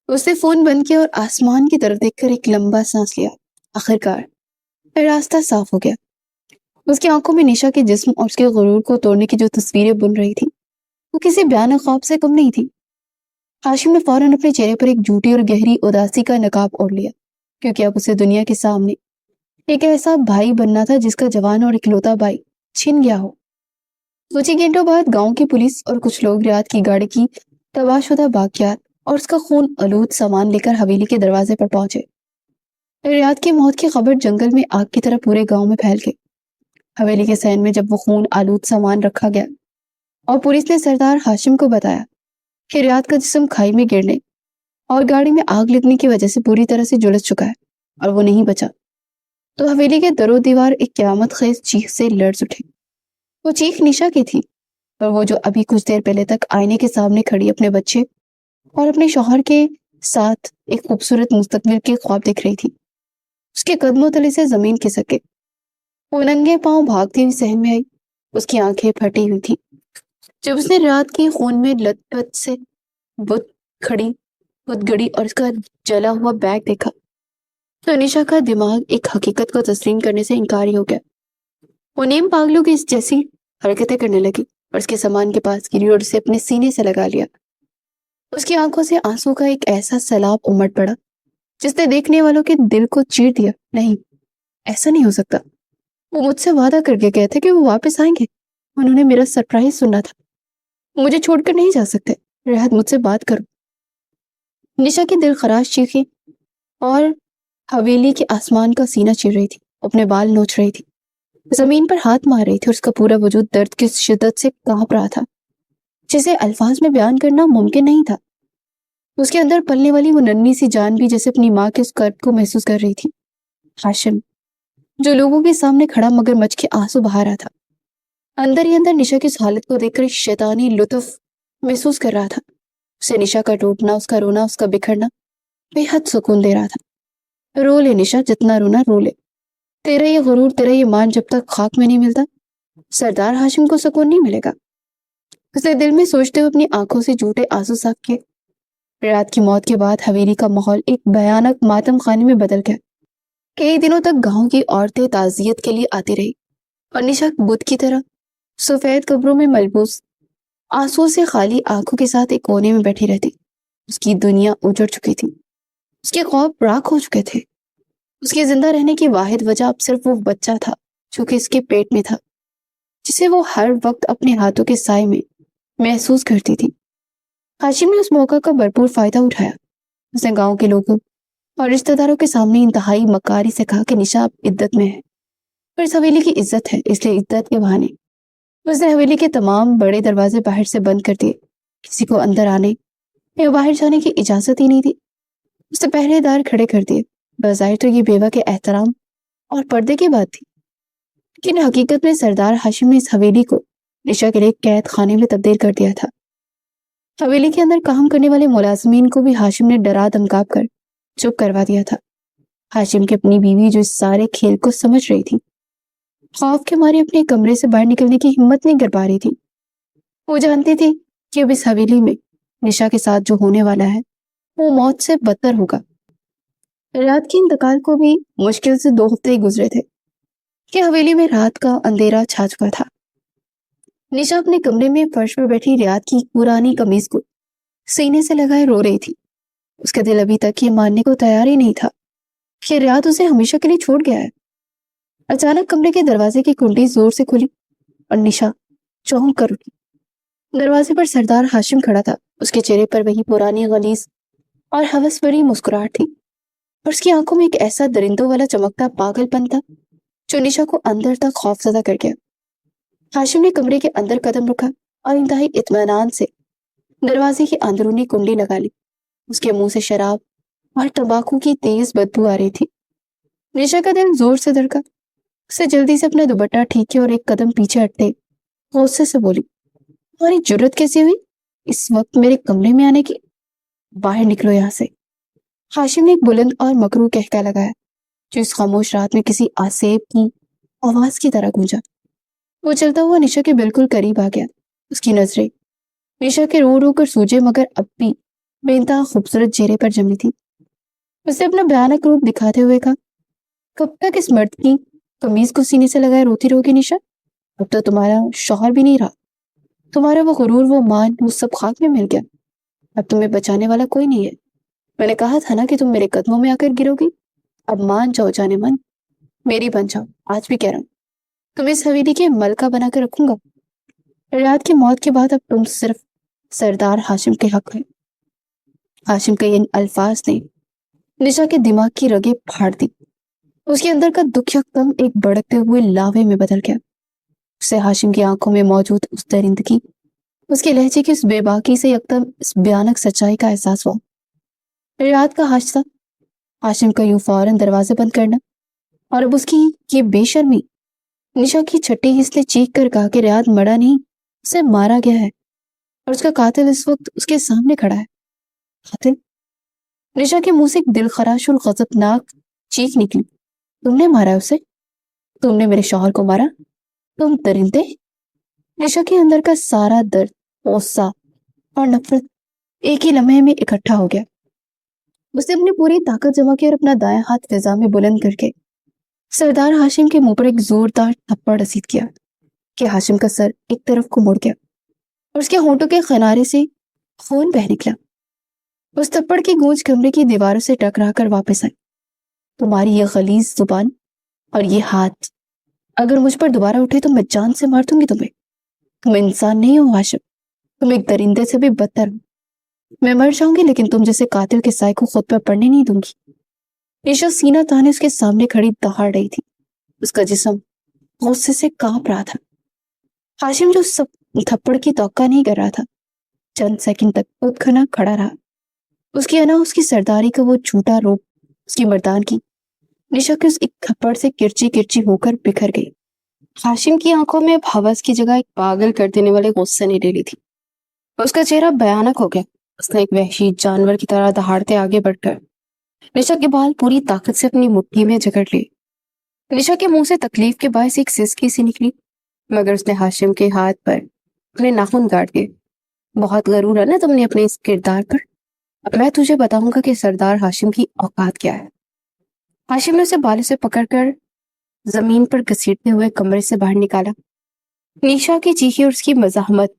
اس نے فون بند کیا اور آسمان کی طرف دیکھ کر ایک لمبا سانس لیا۔ آخرکار راستہ صاف ہو گیا۔ اس کی آنکھوں میں نشا کے جسم اور اس کے غرور کو توڑنے کی جو تصویریں بن رہی تھی، وہ کسی بھیانک خواب سے کم نہیں تھی۔ ہاشم نے فوراً اپنے چہرے پر ایک جھوٹی اور گہری اداسی کا نقاب اوڑھ لیا، کیونکہ اب اسے دنیا کے سامنے ایک ایسا بھائی بننا تھا جس کا جوان اور اکلوتا بھائی چھن گیا ہو۔ کچھ ہی گھنٹوں بعد گاؤں کی پولیس اور کچھ لوگ ریاض کی گاڑی کی تباہ شدہ باقیات اور اس کا خون آلود سامان لے کر حویلی کے دروازے پر پہنچے۔ ریاض کی موت کی خبر جنگل میں آگ کی طرح پورے گاؤں میں پھیل گئی۔ حویلی کے صحن میں جب وہ خون آلود سامان رکھا گیا اور پولیس نے سردار ہاشم کو بتایا کہ ریاض کا جسم کھائی میں گرنے اور گاڑی میں آگ لگنے کی وجہ سے پوری طرح سے جھلس چکا ہے اور وہ نہیں بچا، تو حویلی کے در و دیوار ایک قیامت خیز چیخ سے لرز اٹھے۔ وہ چیخ نشا کی تھی، اور وہ جو ابھی کچھ دیر پہلے تک آئینے کے سامنے کھڑی اپنے بچے اور اپنے شوہر کے ساتھ ایک خوبصورت مستقبل کے خواب دیکھ رہی تھی، اس کے قدموں تلے سے زمین کھسک گئی۔ وہ ننگے پاؤں بھاگتی ہوئی صحن میں آئی، اس کی آنکھیں پھٹی ہوئی تھی۔ جب اس نے رات کی خون میں لت پت سے بت گڑی اور اس کا جلا ہوا بیگ دیکھا تو انیشا کا دماغ ایک حقیقت کو تسلیم کرنے سے انکاری ہو گیا۔ وہ نیم پاگلوں کی اس جیسی حرکتیں کرنے لگی اور اس کے سامان کے پاس گری اور اسے اپنے سینے سے لگا لیا۔ اس کی آنکھوں سے آنسو کا ایک ایسا سیلاب امٹ پڑا جس نے دیکھنے والوں کے دل کو چیر دیا۔ نہیں، ایسا نہیں ہو سکتا، وہ مجھ سے وعدہ کر کے گئے تھے کہ وہ واپس آئیں گے، انہوں نے میرا سرپرائز سننا تھا، مجھے چھوڑ کر نہیں جا سکتے، راحت مجھ سے بات کرو۔ نشا کی دل خراش چیخیں اور حویلی کے آسمان کا سینہ چیر رہی تھی، اپنے بال نوچ رہی تھی، زمین پر ہاتھ مار رہی تھی اور اس کا پورا وجود درد کی شدت سے کانپ رہا تھا جسے الفاظ میں بیان کرنا ممکن نہیں تھا۔ اس کے اندر پلنے والی وہ ننھی سی جان بھی جیسے اپنی ماں کے اس قرب کو محسوس کر رہی تھی۔ ہاشم جو لوگوں کے سامنے کھڑا مگر مچ کے آنسو بہا رہا تھا، اندر ہی اندر نشا کی اس حالت کو دیکھ کر شیطانی لطف محسوس کر رہا تھا۔ اسے نشا کا ٹوٹنا، اس کا رونا، اس کا بکھرنا بے حد سکون دے رہا تھا۔ رو لے نشا، جتنا رونا رو لے، تیرا یہ غرور، تیرا یہ مان جب تک خاک میں نہیں ملتا سردار ہاشم کو سکون نہیں ملے گا۔ اس نے دل میں سوچتے ہوئے اپنی آنکھوں سے جھوٹے آنسو صاف کیے۔ رات کی موت کے بعد حویلی کا ماحول ایک بھیانک ماتم خانے میں بدل گیا۔ کئی دنوں تک گاؤں کی عورتیں تعزیت کے لیے آتی رہی اور نشا بت کی طرح سفید قبروں میں ملبوس آنسو سے خالی آنکھوں کے ساتھ ایک کونے میں بیٹھی رہتی۔ اس کی دنیا اجڑ چکی تھی، اس کے خواب راکھ ہو چکے تھے۔ اس کے زندہ رہنے کی واحد وجہ اب صرف وہ بچہ تھا جو کہ اس کے پیٹ میں تھا، جسے وہ ہر وقت اپنے ہاتھوں کے سائے میں محسوس کرتی تھی۔ ہاشم نے اس موقع کا بھرپور فائدہ اٹھایا۔ اس نے گاؤں کے لوگوں اور رشتہ داروں کے سامنے انتہائی مکاری سے کہا کہ نشا اب عدت میں ہے اور اس حویلی کی عزت ہے، اس لیے عدت کے بہانے اس نے حویلی کے تمام بڑے دروازے باہر سے بند کر دیے۔ کسی کو اندر آنے یا باہر جانے کی اجازت ہی نہیں دی۔ اس نے پہرے دار کھڑے کر دیے۔ بظاہر تو یہ بیوہ کے احترام اور پردے کی بات تھی، لیکن حقیقت میں سردار ہاشم نے اس حویلی کو نشا کے لیے قید خانے میں تبدیل کر دیا تھا۔ حویلی کے اندر کام کرنے والے ملازمین کو بھی ہاشم نے ڈرا دھمکا کر چپ کروا دیا تھا۔ ہاشم کی اپنی بیوی جو اس سارے کھیل کو سمجھ رہی تھی، خوف کے مارے اپنے کمرے سے باہر نکلنے کی ہمت نہیں کر پا رہی تھی۔ وہ جانتی تھی کہ اب اس حویلی میں نشا کے ساتھ جو ہونے والا ہے وہ موت سے بدتر ہوگا۔ رات کے انتقال کو بھی مشکل سے 2 ہفتے ہی گزرے تھے کہ حویلی میں رات کا اندھیرا چھا چکا تھا۔ نشا اپنے کمرے میں فرش پر بیٹھی ریاض کی پرانی قمیض کو سینے سے لگائے رو رہی تھی۔ اس کا دل ابھی تک یہ ماننے کو تیار ہی نہیں تھا کہ ریاض اسے ہمیشہ کے لیے چھوڑ گیا ہے۔ اچانک کمرے کے دروازے کی کنڈی زور سے کھلی اور نشا چونک کر اٹھی۔ دروازے پر سردار ہاشم کھڑا تھا۔ اس کے چہرے پر وہی پرانی غلیظ اور ہوس بھری مسکراہٹ تھی اور اس کی آنکھوں میں ایک ایسا درندوں والا چمکتا پاگل پن تھا جو نشا کو اندر تک خوفزدہ کر گیا۔ ہاشم نے کمرے کے اندر قدم رکھا اور انتہائی اطمینان سے دروازے کی اندرونی کنڈی لگا لی۔ اس کے منہ سے شراب اور تمباکو کی تیز بدبو آ رہی تھی۔ نشا کا دل زور سے دھڑکا۔ اسے جلدی سے اپنا دوپٹہ ٹھیک کیا اور ایک قدم پیچھے ہٹتے غصے سے بولی، تمہاری جرت کیسی ہوئی اس وقت میرے کمرے میں آنے کی؟ باہر نکلو یہاں سے۔ ہاشم نے ایک بلند اور مکروہ کہکا لگایا جو اس خاموش رات میں کسی آسیب کی آواز کی طرح گونجا۔ وہ چلتا ہوا نشا کے بالکل قریب آ گیا۔ اس کی نظریں نشا کے رو رو کر سوجے مگر اب بھی بے انتہا خوبصورت چہرے پر جمی تھی۔ اس نے اپنا بھیانک روپ دکھاتے ہوئے کہا، کب تک اس مرد کی قمیض کو سینے سے لگائے روتی رہو گی نشا؟ اب تو تمہارا شوہر بھی نہیں رہا، تمہارا وہ غرور، وہ مان، وہ سب خاک میں مل گیا۔ اب تمہیں بچانے والا کوئی نہیں ہے۔ میں نے کہا تھا نا کہ تم میرے قدموں میں آ کر گرو گی۔ اب مان جاؤ جانے من، میری بن جاؤ۔ آج بھی کہہ رہا ہوں، تم اس حویلی کے ملکہ بنا کر رکھوں گا۔ ریاض کی موت کے بعد اب تم صرف سردار ہاشم کے حق ہے۔ ہاشم کے ان الفاظ نے निशा के दिमाग की रगें फाड़ दी। उसके अंदर का दुख यकदम एक भड़कते हुए लावे में बदल गया। उसे हाशिम की आंखों में मौजूद उस दरिंदगी, उसके लहजे की उस बेबाकी से यकदम इस भयानक सच्चाई का एहसास हुआ। रात का हादसा, हाशिम का यूं फौरन दरवाजे बंद करना, और अब उसकी ये बेशर्मी। निशा की छठी हिस्से चीख कर कहा कि रियाद मरा नहीं, उसे मारा गया है, और उसका कातिल इस वक्त उसके सामने खड़ा है। कातिल? निशा के मुंह से एक दिलखराश और गजबनाक चीख निकली। तुमने मारा है उसे? तुमने मेरे शौहर को मारा? तुम दरिंदे? निशा के अंदर का सारा दर्द, गुस्सा और नफरत एक ही लम्हे में इकट्ठा हो गया। उसने अपनी पूरी ताकत जमा की और अपना दायां हाथ फिजा में बुलंद करके सरदार हाशिम के मुंह पर एक जोरदार थप्पड़ रसीद किया कि हाशिम का सर एक तरफ को मुड़ गया और उसके होंठों के किनारे से खून बह निकला। उस थप्पड़ की गूंज कमरे की दीवारों से टकरा कर वापस आई। तुम्हारी ये गलीज जुबान और ये हाथ अगर मुझ पर दोबारा उठे तो मैं जान से मार दूंगी तुम्हें। तुम इंसान नहीं हो हाशिम, तुम एक दरिंदे से भी बदतर हो। मैं मर जाऊंगी लेकिन तुम जैसे कातिल के साय को खुद पर पड़ने नहीं दूंगी। निशा सीना ताने उसके सामने खड़ी दहाड़ रही थी। उसका जिस्म गुस्से से कांप रहा था। हाशिम जो सब थप्पड़ की तौक्का नहीं कर रहा था, चंद सेकंड तक उत्खना खड़ा रहा। उसकी अना, उसकी सरदारी का वो झूठा रूप, उसकी मर्दानगी निशा के उस एक थप्पड़ से किरची किरची होकर बिखर गई। हाशिम की आंखों में अब हवस की जगह एक पागल कर देने वाले गुस्से ने ले ली थी। उसका चेहरा भयानक हो गया। उसने एक वहशी जानवर की तरह दहाड़ते आगे बढ़कर निशा के बाल पूरी ताकत से अपनी मुट्ठी में जकड़ लिए। निशा के मुंह से तकलीफ के बायस एक सिसकी सी निकली, मगर उसने हाशिम के हाथ पर अपने नाखून काट दिए। बहुत गरूर है ना तुमने अपने इस किरदार पर। अब मैं तुझे बताऊंगा कि सरदार हाशिम की औकात क्या है। हाशिम ने उसे बालों से पकड़कर जमीन पर घसीटते हुए कमरे से बाहर निकाला। निशा की चीखी और उसकी मजाहमत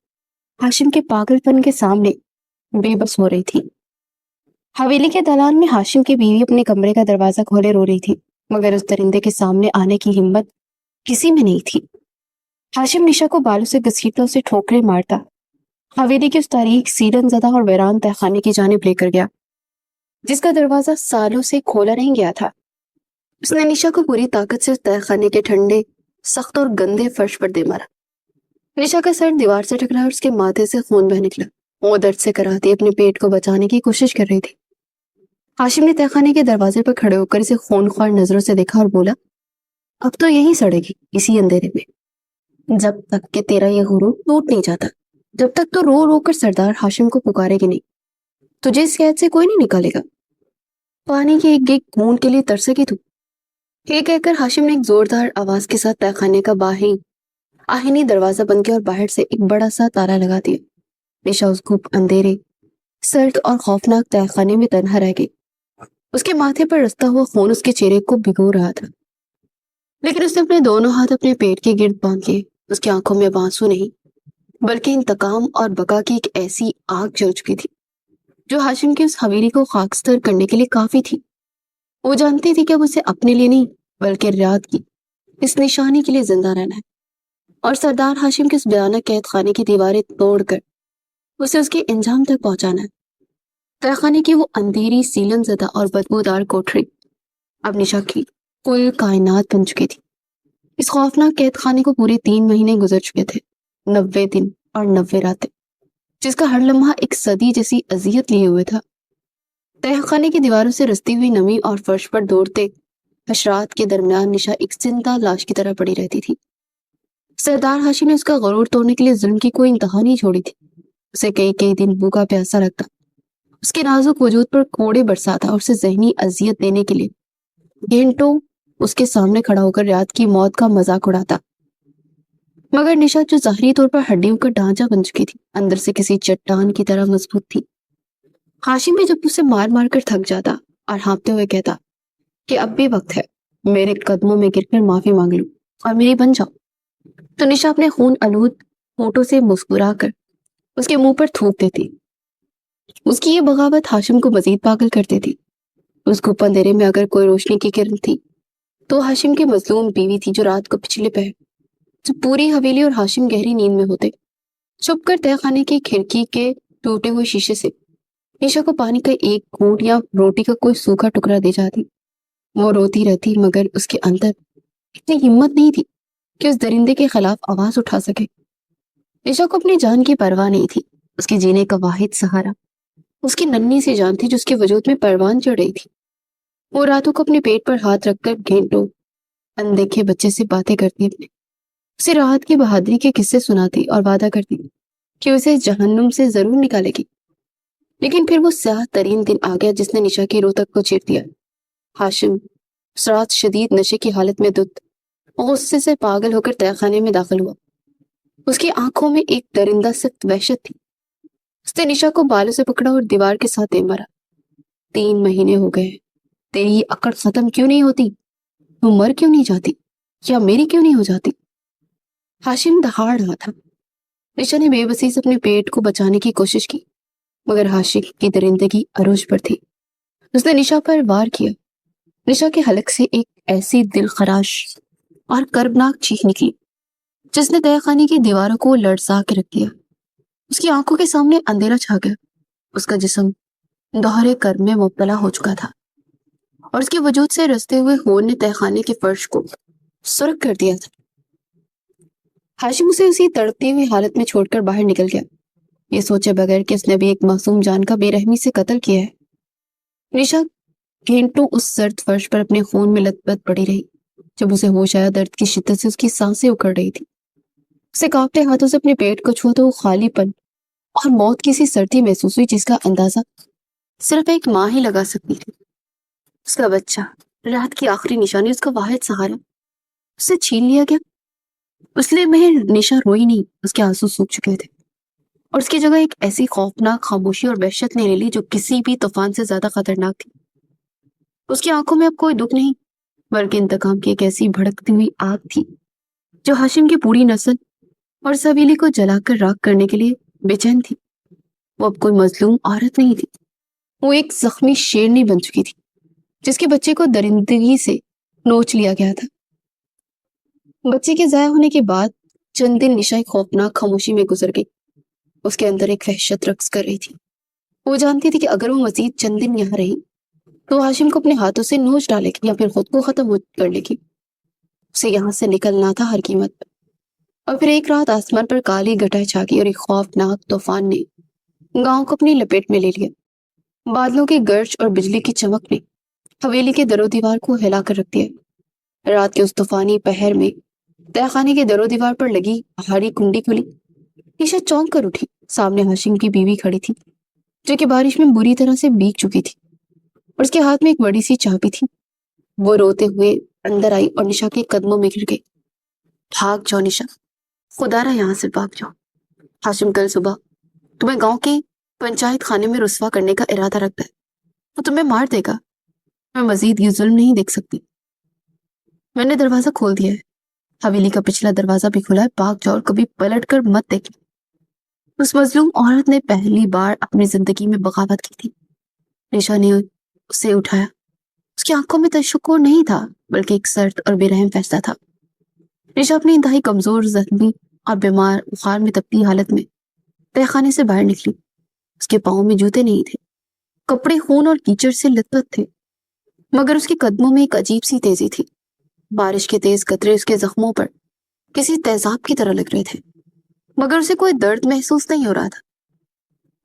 हाशिम के पागलपन के सामने बेबस हो रही थी। हवेली के दालान में हाशिम की बीवी अपने कमरे का दरवाजा खोले रो रही थी, मगर उस दरिंदे के सामने आने की हिम्मत किसी में नहीं थी। हाशिम निशा को बालों से घसीटता उसे ठोकरे मारता हवेली की उस तारीख सीलन ज़दा और वीरान तहखाने की जानिब लेकर गया, जिसका दरवाजा सालों से खोला नहीं गया था। उसने निशा को पूरी ताकत से उस तहखाने के ठंडे, सख्त और गंदे फर्श पर दे मारा। निशा का सर दीवार से टकरा और उसके माथे से खून बह निकला। वो दर्द से कराहती अपने पेट को बचाने की कोशिश कर रही थी। हाशिम ने तहखाने के दरवाजे पर खड़े होकर इसे खूनख्वार नजरों से देखा और बोला, अब तो यहीं सड़ेगी, इसी अंधेरे में, जब तक कि तेरा ये गुरूर टूट नहीं जाता। जब तक तो रो रो कर सरदार हाशिम को पुकारेगी नहीं, तुझे इस कैद से कोई नहीं निकालेगा। पानी की एक एक बूंद के लिए तरसेगी तू। ये कहकर हाशिम ने एक जोरदार आवाज के साथ तहखाने का आहिनी दरवाजा बंद किया और बाहर से एक बड़ा सा ताला लगा दिया। निशा उस गुप अंधेरे, सर्द और खौफनाक तहखाने में तन्हा रह गई। उसके माथे पर रसता हुआ खून उसके चेहरे को भिगो रहा था, लेकिन उसने अपने दोनों हाथ अपने पेट के गिर्द बांध लिए। उसकी आंखों में अब आंसू नहीं, बल्कि इंतकाम और बका की एक ऐसी आग जल चुकी थी जो हाशिम की उस हवेली को खाकस्तर करने के लिए काफी थी। वो जानती थी कि अब उसे अपने लिए नहीं, बल्कि रियाद की इस निशानी के लिए जिंदा रहना है, और सरदार हाशिम के उस भयानक कैद खाने की दीवारें तोड़कर उसे उसके इंजाम तक पहुंचाना है। तहखाने की वो अंधेरी, सीलन ज़दा और बदबूदार कोठरी अब निशा की कुल कायनात बन चुकी थी। इस खौफनाक कैद खाने को पूरे 3 महीने गुजर चुके थे, 90 दिन और 90 रातें, जिसका हर लम्हा एक सदी जैसी अजियत लिए हुए था। तहखाने की दीवारों से रसती हुई नमी और फर्श पर दौड़ते हशरात के दरमियान निशा एक जिंदा लाश की तरह पड़ी रहती थी। सरदार हाशिम ने उसका गरूर तोड़ने के लिए जुल्म की कोई इंतहा नहीं छोड़ी थी। उसे कई कई दिन भूखा प्यासा रखता, उसके नाजुक वजूद पर कोड़े बरसाता और उसे जहनी अजियत देने के लिए घंटों उसके सामने खड़ा होकर रात की मौत का मजाक उड़ाता। मगर निशा, जो ज़ाहरी तौर पर हड्डियों का ढांचा बन चुकी थी, अंदर से किसी चट्टान की तरह मजबूत थी। हाशिम भी जब उसे मार मार कर थक जाता और हाँफते हुए कहता कि अब भी वक्त है, मेरे कदमों में गिरकर माफी मांग लूं और मेरी बन जाओ, तो निशा अपने खून आलूद होठों से मुस्कुरा कर उसके मुंह पर थूक देती। उसकी ये बगावत हाशिम को मजीद पागल कर देती। उस गुप अंधेरे में अगर कोई रोशनी की किरण थी तो हाशिम की मजलूम बीवी थी, जो रात को पिछले पहर, जब पूरी हवेली और हाशिम गहरी नींद में होते, छुपकर तहखाने की खिड़की के टूटे हुए शीशे से निशा को पानी का एक घूंट या रोटी का कोई सूखा टुकड़ा दे जाती। वो रोती रहती, मगर उसके अंदर इतनी हिम्मत नहीं थी कि उस दरिंदे के खिलाफ आवाज उठा सके। निशा को अपनी जान की परवाह नहीं थी। उसके जीने का वाहिद सहारा उसकी नन्ही सी जान थी, जो उसके वजूद में परवान चढ़ रही थी। वो रातों को अपने पेट पर हाथ रखकर घंटों अनदेखे बच्चे से बातें करती, अपने उसे राहत की बहादुरी के किस्से सुनाती और वादा करती कि उसे इस जहन्नुम से जरूर निकालेगी। लेकिन फिर वो स्याह तरीन दिन आ गया जिसने निशा की रूह तक को चीर दिया। हाशिम उस रात शदीद नशे की हालत में धुत और गुस्से से पागल होकर तहखाने में दाखिल हुआ। उसकी आंखों में एक दरिंदा सख्त वहशत थी। उसने निशा को बालों से पकड़ा और दीवार के साथ दे मारा। 3 महीने हो गए, तेरी ये अकड़ खत्म क्यों नहीं होती? तू मर क्यों नहीं जाती, या मेरी क्यों नहीं हो जाती? हाशिम दहाड़ रहा था। निशा ने बेबसी से अपने पेट को बचाने की कोशिश की, मगर हाशिम की दरिंदगी अरूज पर थी। उसने निशा पर वार किया। निशा के हलक से एक ऐसी दिलखराश और कर्बनाक चीख निकली जिसने तहखाने की दीवारों को लड़सा के रख दिया। उसकी आंखों के सामने अंधेरा छा गया। उसका जिस्म दोहरे कर्म में मुब्तला हो चुका था और उसके वजूद से रसते हुए खून ने तहखाने के फर्श को सुर्ख कर दिया था। हाशिम उसे उसी तड़पती हुई हालत में छोड़कर बाहर निकल गया, ये सोचे बगैर कि उसने भी एक मासूम जान का बेरहमी से कत्ल किया है। निशा घंटों उस सर्द फर्श पर अपने खून में लथपथ पड़ी रही। जब उसे होश आया, दर्द की शिद्दत से उसकी सांसें उखड़ रही थी। उसे कांपते हाथों से अपने पेट को छुआ तो वो खालीपन और मौत की सी सर्दी महसूस हुई जिसका अंदाजा सिर्फ एक माँ ही लगा सकती थी। उसका बच्चा, रात की आखिरी निशानी, उसका वाहिद सहारा उससे छीन लिया गया। उसलिए महज निशा रोई नहीं, उसके आंसू सूख चुके थे और उसकी जगह एक ऐसी खौफनाक खामोशी और वहशत ने ले ली जो किसी भी तूफान से ज्यादा खतरनाक थी। उसकी आंखों में अब कोई दुख नहीं, बल्कि इंतकाम की एक ऐसी भड़कती हुई आग थी जो हाशिम की पूरी नस्ल और इस हवेली को जलाकर राख करने के लिए बेचैन थी। वो अब कोई मजलूम औरत नहीं थी, वो एक जख्मी शेरनी बन चुकी थी जिसके बच्चे को दरिंदगी से नोच लिया गया था। बच्चे के जाया होने के बाद चंद दिन निशा एक खौफनाक खामोशी में गुजर गई। उसके अंदर एक वहशत रक्स कर रही थी। वो जानती थी कि अगर वो मजीद चंद दिन यहाँ रही तो हाशिम को अपने हाथों से नोच डालेगी या फिर खुद को खत्म कर लेगी। उसे यहाँ से निकलना था हर कीमत पर। और फिर एक रात आसमान पर काली घटाएं छा गई और एक खौफनाक तूफान ने गांव को अपनी लपेट में ले लिया। बादलों की गर्ज और बिजली की चमक ने हवेली के दरो दीवार को हिला कर रख दिया। रात के उस तूफानी पहर में तहखाने के दरो दीवार पर लगी भारी कुंडी खुली। निशा चौंक कर उठी। सामने हाशिम की बीवी खड़ी थी, जो कि बारिश में बुरी तरह से भीग चुकी थी और उसके हाथ में एक बड़ी सी चाबी थी। वो रोते हुए अंदर आई और निशा के कदमों में गिर गई। भाग जाओ निशा, खुदारा यहाँ से भाग जाओ। हाशिम कल सुबह तुम्हें गांव के पंचायत खाने में रुस्वा करने का इरादा रखता है। वो तुम्हें मार देगा। मैं मजीद ये जुल्म नहीं देख सकती। मैंने दरवाजा खोल दिया है, हवेली का पिछला दरवाजा भी खुला है। भाग जाओ और कभी पलट कर मत देखना। उस मजलूम औरत ने पहली बार अपनी जिंदगी में बगावत की थी। निशा ने उसे उठाया। उसकी आंखों में तशक्कुर नहीं था, बल्कि एक सर्द और बेरहम फैसला था। निशा अपनी इंतहाई कमजोर, जख्मी और बीमार, बुखार में तपती हालत में तहखाने से बाहर निकली। उसके पाँव में जूते नहीं थे, कपड़े खून और कीचड़ से लथपथ थे, मगर उसके कदमों में एक अजीब सी तेजी थी। बारिश के तेज कतरे उसके जख्मों पर किसी तेजाब की तरह लग रहे थे, मगर उसे कोई दर्द महसूस नहीं हो रहा था।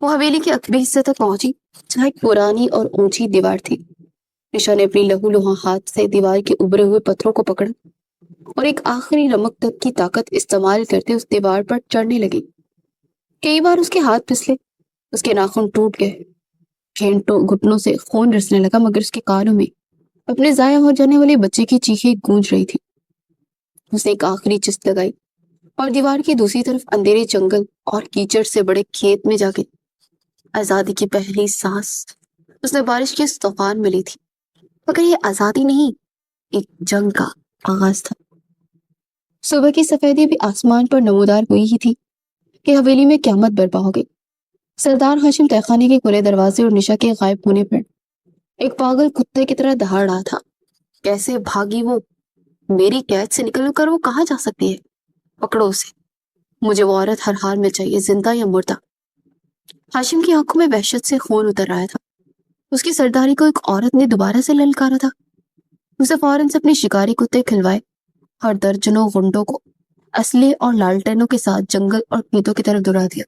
वो हवेली के अगले हिस्से तक पहुंची, जहाँ एक पुरानी और ऊंची दीवार थी। निशा ने अपनी लहूलुहान हाथ से दीवार के उभरे हुए पत्थरों को पकड़ा और एक आखिरी रमक तक की ताकत इस्तेमाल करते उस दीवार पर चढ़ने लगी। कई बार उसके हाथ फिसले, उसके नाखून टूट गए, घंटों घुटनों से खून रिसने लगा, मगर उसके कानों में अपने जाया हो जाने वाले बच्चे की चीखें गूंज रही थी। उसने एक आखिरी चिस्त लगाई और दीवार की दूसरी तरफ अंधेरे जंगल और कीचड़ से बड़े खेत में जाके आजादी की पहली सांस उसने बारिश के इस तूफान में ली थी। मगर ये आजादी नहीं, एक जंग का आगाज था। सुबह की सफेदी भी आसमान पर नमूदार हुई ही थी कि हवेली में क़यामत बर्पा हो गई। सरदार हाशिम तहखाने के खुले दरवाजे और निशा के गायब होने पर एक पागल कुत्ते की तरह दहाड़ रहा था। कैसे भागी वो? मेरी कैद से निकल कर वो कहाँ जा सकती है? पकड़ो उसे। मुझे वो औरत हर हाल में चाहिए, जिंदा या मुर्दा। हाशिम की आंखों में वहशत से खून उतर रहा था। उसकी सरदारी को एक औरत ने दोबारा से ललकारा था। उसे फौरन से अपने शिकारी कुत्ते खिलवाए और दर्जनों गुंडों को असले और लालटेनों के साथ जंगल और खेतों की तरफ दौड़ा दिया।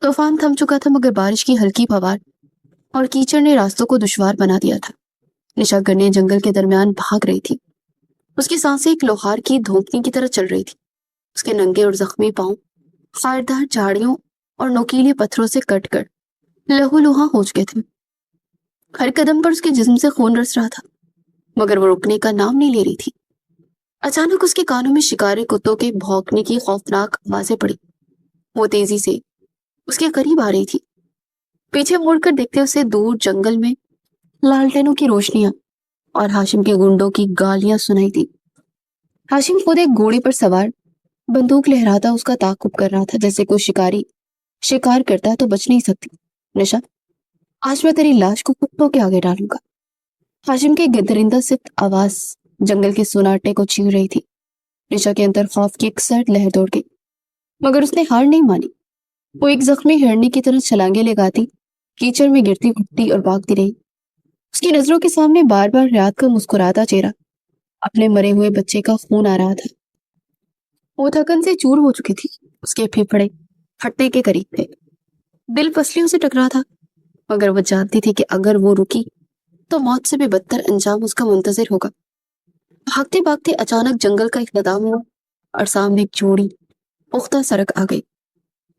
तूफान थम चुका था, मगर बारिश की हल्की फवार और कीचड़ ने रास्तों को दुश्वार बना दिया था। निशा घने जंगल के दरमियान भाग रही थी। उसकी सांसें एक लोहार की धोंकनी की तरह चल रही थी। उसके नंगे और जख्मी पांव खारदार झाड़ियों और नोकीले पत्थरों से कट कर लहूलुहां हो चुके थे। हर कदम पर उसके जिस्म से खून रस रहा था, मगर वो रुकने का नाम नहीं ले रही थी। अचानक उसके कानों में शिकारी कुत्तों के भौंकने की खौफनाक आवाजें पड़ी। वो तेजी से उसके करीब आ रही थी। पीछे मुड़कर देखते उसे दूर जंगल में लालटेनों की रोशनियां और हाशिम के गुंडों की गालियां सुनाई दी। हाशिम खुद एक घोड़े पर सवार, बंदूक लहराता उसका ताकुब कर रहा था, जैसे कोई शिकारी शिकार करता है तो बच नहीं सकती। निशा, आज मैं तेरी लाश को कुत्तों के आगे डालूंगा। हाशिम की गिदरिंदा सिफ्त आवाज जंगल के सुनाटे को छीन रही थी। निशा के अंदर खौफ की एक सर्द लहर दौड़ गई, मगर उसने हार नहीं मानी। वो एक जख्मी हिरनी की तरह छलांगे लगाती, कीचड़ में गिरती उठती और भागती रही। उसकी नजरों के सामने बार बार रात का मुस्कुराता चेहरा, अपने मरे हुए बच्चे का खून आ रहा था। वो थकन से चूर हो चुकी थी। उसके फेफड़े फटने के करीब थे। दिल पसलियों से टकरा था, मगर वो जानती थी कि अगर वो रुकी तो मौत से भी बदतर अंजाम उसका मुंतजिर होगा। भागते भागते अचानक जंगल का इख्तिताम हुआ और सामने एक चौड़ी पुख्ता सड़क आ गई।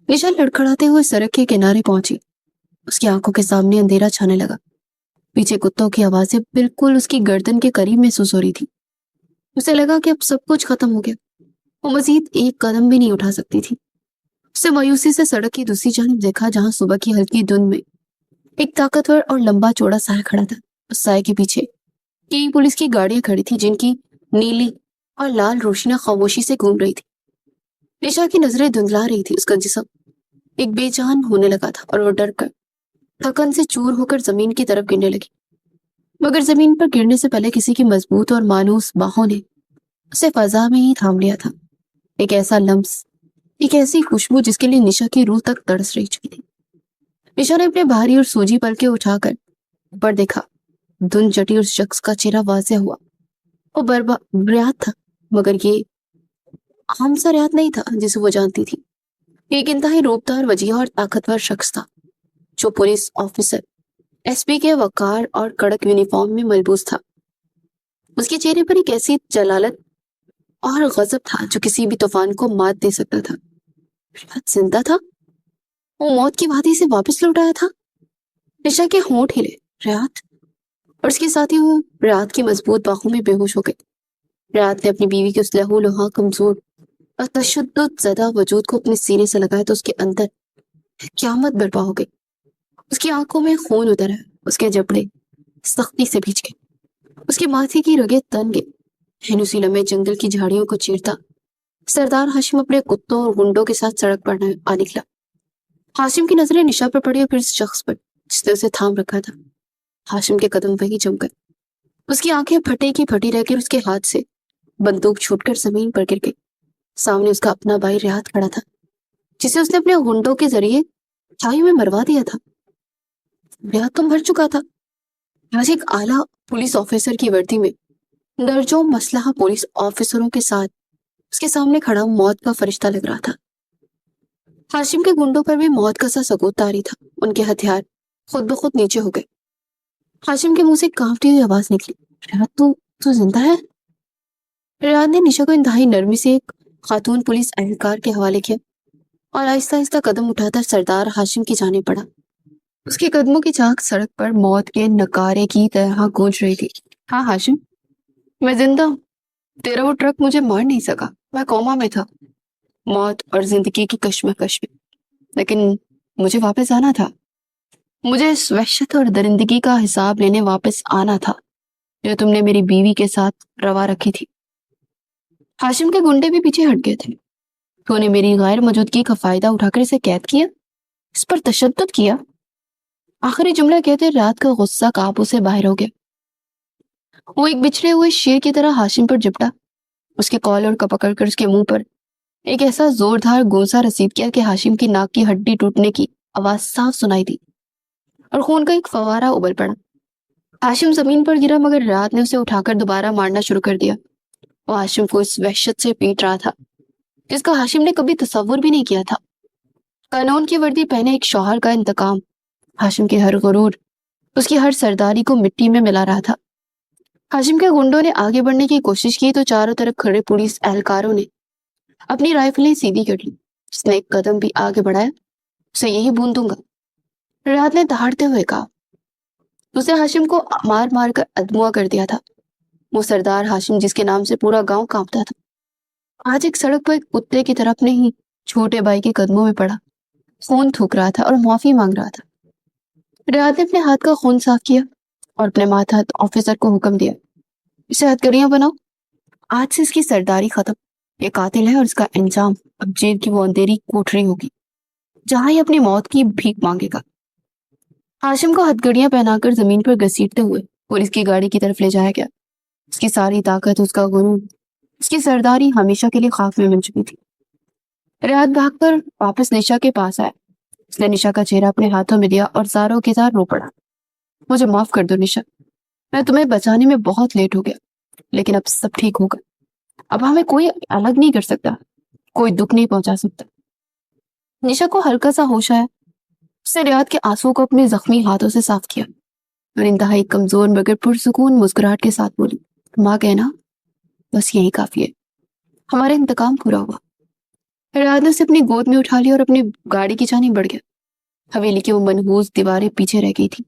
निशा लड़खड़ाते हुए सड़क के किनारे पहुंची। उसकी आंखों के सामने अंधेरा छाने लगा। पीछे कुत्तों की आवाजें बिल्कुल उसकी गर्दन के करीब महसूस हो रही थी। उसे लगा कि अब सब कुछ खत्म हो गया। वो मजीद एक कदम भी नहीं उठा सकती थी। उसने मायूसी से सड़क की दूसरी जानिब देखा, जहां सुबह की हल्की धुंध में एक ताकतवर और लंबा चौड़ा साया खड़ा था। उस साये के पीछे कई पुलिस की गाड़ियां खड़ी थी, जिनकी नीली और लाल रोशनियां खामोशी से घूम रही थी। निशा की नजरें धुंधला रही थी। उसका जिस्म एक बेजान होने लगा था और वो डर कर थकन से चूर होकर जमीन की तरफ गिरने लगी। मगर जमीन पर गिरने से पहले किसी की मजबूत और मानूस बाहों ने उसे फजा में ही थाम लिया था। एक ऐसा लम्स, एक ऐसी खुशबू जिसके लिए निशा की रूह तक तरस रही चुकी थी। निशा ने अपने भारी और सूजी पलके उठाकर ऊपर देखा। धुंध चटी, उस शख्स का चेहरा वाज़ेह हुआ। वो रियात था, मगर ये आम सा रियात नहीं था जिसे वो जानती थी। एक इंतहाई रोबदार, वजीह और ताकतवर शख्स था, जो पुलिस ऑफिसर एसपी के वकार और कड़क यूनिफॉर्म में मलबूस था। उसके चेहरे पर एक ऐसी जलालत और गजब था जो किसी भी तूफान को मात दे सकता था। रियात जिंदा था। वो मौत की वादी से वापस लौट आया था। निशा के होंठ हिले। रियात और उसके साथी वो रियात की मजबूत बाहों में बेहोश हो गए। रियात ने अपनी बीवी के उस लहूलुहां, कमजोर और तशद्दुद ज़दा वजूद को अपने सीने से लगाया तो उसके अंदर क़यामत बर्पा हो गई। उसकी आंखों में खून उतर आया। उसके जबड़े सख्ती से भींच गए। उसके माथे की रगें तन गई। उसी लम्हे जंगल की झाड़ियों को चीरता सरदार हाशिम अपने कुत्तों और गुंडों के साथ सड़क पर आ निकला। हाशिम की नजरें निशा पर पड़ी और फिर उस शख्स पर जिसने उसे थाम रखा था। हाशिम के कदम वहीं जम गए। उसकी आंखें फटे की फटी रहकर उसके हाथ से बंदूक छूटकर जमीन पर गिर गई। सामने उसका अपना भाई रियात खड़ा था, जिसे उसने अपने गुंडों के जरिए छाई में मरवा दिया था। रियात तो मर चुका था। आज एक आला पुलिस ऑफिसर की वर्दी में दर्जों मसलहा पुलिस ऑफिसरों के साथ उसके सामने खड़ा मौत का फरिश्ता लग रहा था। हाशिम के गुंडों पर भी मौत का सा सबूत तारी था। उनके हथियार खुद ब खुद नीचे हो गए। हाशिम के मुंह से कांपती हुई आवाज निकली, रियात तू जिंदा है? रियात ने निशा को इंतहाई नरमी से एक खातून पुलिस एहलकार के हवाले किया और आहिस्ता आहिस्ता कदम उठाकर सरदार हाशिम की जाने पड़ा। उसके कदमों की झांक सड़क पर मौत के नकारे की तरह गूंज रही थी। हाँ हाशिम, मैं जिंदा हूँ। तेरा वो ट्रक मुझे मार नहीं सका। मैं कोमा में था, मौत और जिंदगी की कश्मकश में। लेकिन मुझे वापस आना था। मुझे इस वहशत और दरिंदगी का हिसाब लेने वापस आना था जो तुमने मेरी बीवी के साथ रवा रखी थी। हाशिम के गुंडे भी पीछे हट गए थे। तूने मेरी गैर मौजूदगी का फायदा उठाकर इसे कैद किया, इस पर तशद्दुद किया। आखिरी जुमला कहते रात का गुस्सा काबू से बाहर हो गया। वो एक बिछड़े हुए शेर की तरह हाशिम पर झपटा। उसके कॉलर को पकड़कर उसके मुंह पर एक ऐसा जोरदार गोसा रसीद किया कि हाशिम की नाक की हड्डी टूटने की आवाज साफ सुनाई दी और खून का एक फवारा उबल पड़ा। हाशिम जमीन पर गिरा मगर रात ने उसे उठाकर दोबारा मारना शुरू कर दिया। वो हाशिम को इस वहशत से पीट रहा था जिसका हाशिम ने कभी तसव्वुर भी नहीं किया था। कानून की वर्दी पहने एक शौहर का इंतकाम। हाशिम के हर गुरूर, उसकी हर सरदारी को मिट्टी में मिला रहा था। हाशिम के गुंडों ने आगे बढ़ने की कोशिश की तो चारों तरफ खड़े पुलिस एहलकारों ने अपनी राइफलें सीधी कर ली। जिसने एक कदम भी आगे बढ़ाया उसे यही बूंद दूंगा, रात ने दहाड़ते हुए कहा। उसे हाशिम को मार मार कर अधमुआ कर दिया था। वो सरदार हाशिम जिसके नाम से पूरा गांव कांपता था, आज एक सड़क पर एक कुत्ते की तरफ अपने ही छोटे भाई के कदमों में पड़ा, खून थूक रहा था और माफी मांग रहा था। रात ने अपने हाथ का खून साफ किया और अपने मातहत ऑफिसर को हुक्म दिया, इसे हथकड़ियां बनाओ। आज से इसकी सरदारी खत्म। ये कातिल है और इसका अंजाम अब जेल की वो अंधेरी कोठरी होगी जहां ये अपनी मौत की भीख मांगेगा। हाशिम को हथकड़ियां पहनाकर जमीन पर घसीटते हुए पुलिस की गाड़ी की तरफ ले जाया गया। उसकी सारी ताकत, उसका गुरूर, उसकी सरदारी हमेशा के लिए खाक में मिल चुकी थी। रात भागकर वापस निशा के पास आया। उसने निशा का चेहरा अपने हाथों में दिया और ज़ारों के ज़ार रो पड़ा। मुझे माफ कर दो निशा, मैं तुम्हें बचाने में बहुत लेट हो गया, लेकिन अब सब ठीक होगा। अब हमें कोई अलग नहीं कर सकता, कोई दुख नहीं पहुंचा सकता। निशा को हल्का सा होश आया। उसने रियाद के आंसुओं को अपने जख्मी हाथों से साफ किया और इंतहाई कमजोर मगर पुरसुकून मुस्कुराहट के साथ बोली, माँ कहना बस यही काफी है, हमारा इंतकाम पूरा हुआ। रियाद ने उसे अपनी गोद में उठा लिया और अपनी गाड़ी की जानी बढ़ गया। हवेली की वो मनहूस दीवारें पीछे रह गई थी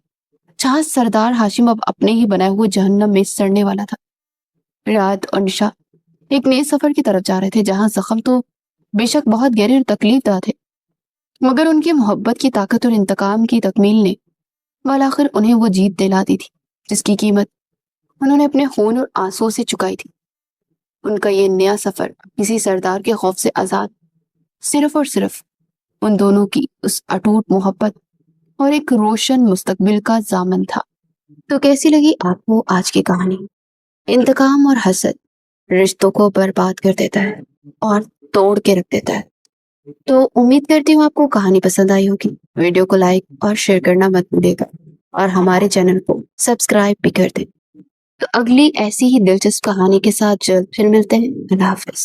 जहां सरदार हाशिम अब अपने ही बनाए हुए जहन्नम में सड़ने वाला था। रियाद और निशा एक नए सफर की तरफ जा रहे थे जहां जख्म तो बेशक बहुत गहरे और तकलीफदा थे, मगर उनकी मोहब्बत की ताकत और इंतकाम की तकमील ने आखिर उन्हें वो जीत दिला दी थी जिसकी कीमत उन्होंने अपने खून और आंसुओं से चुकाई थी। उनका ये नया सफर किसी सरदार के खौफ से आजाद, सिर्फ और सिर्फ उन दोनों की उस अटूट मोहब्बत और एक रोशन मुस्तकबिल का जामन था। तो कैसी लगी आपको आज की कहानी? इंतकाम और हसद रिश्तों को बर्बाद कर देता है और तोड़ के रख देता है। तो उम्मीद करती हूँ आपको कहानी पसंद आई होगी। वीडियो को लाइक और शेयर करना मत भूलिएगा और हमारे चैनल को सब्सक्राइब भी कर दें। तो अगली ऐसी ही दिलचस्प कहानी के साथ जल्द फिर मिलते हैं। अल्लाह हाफिज।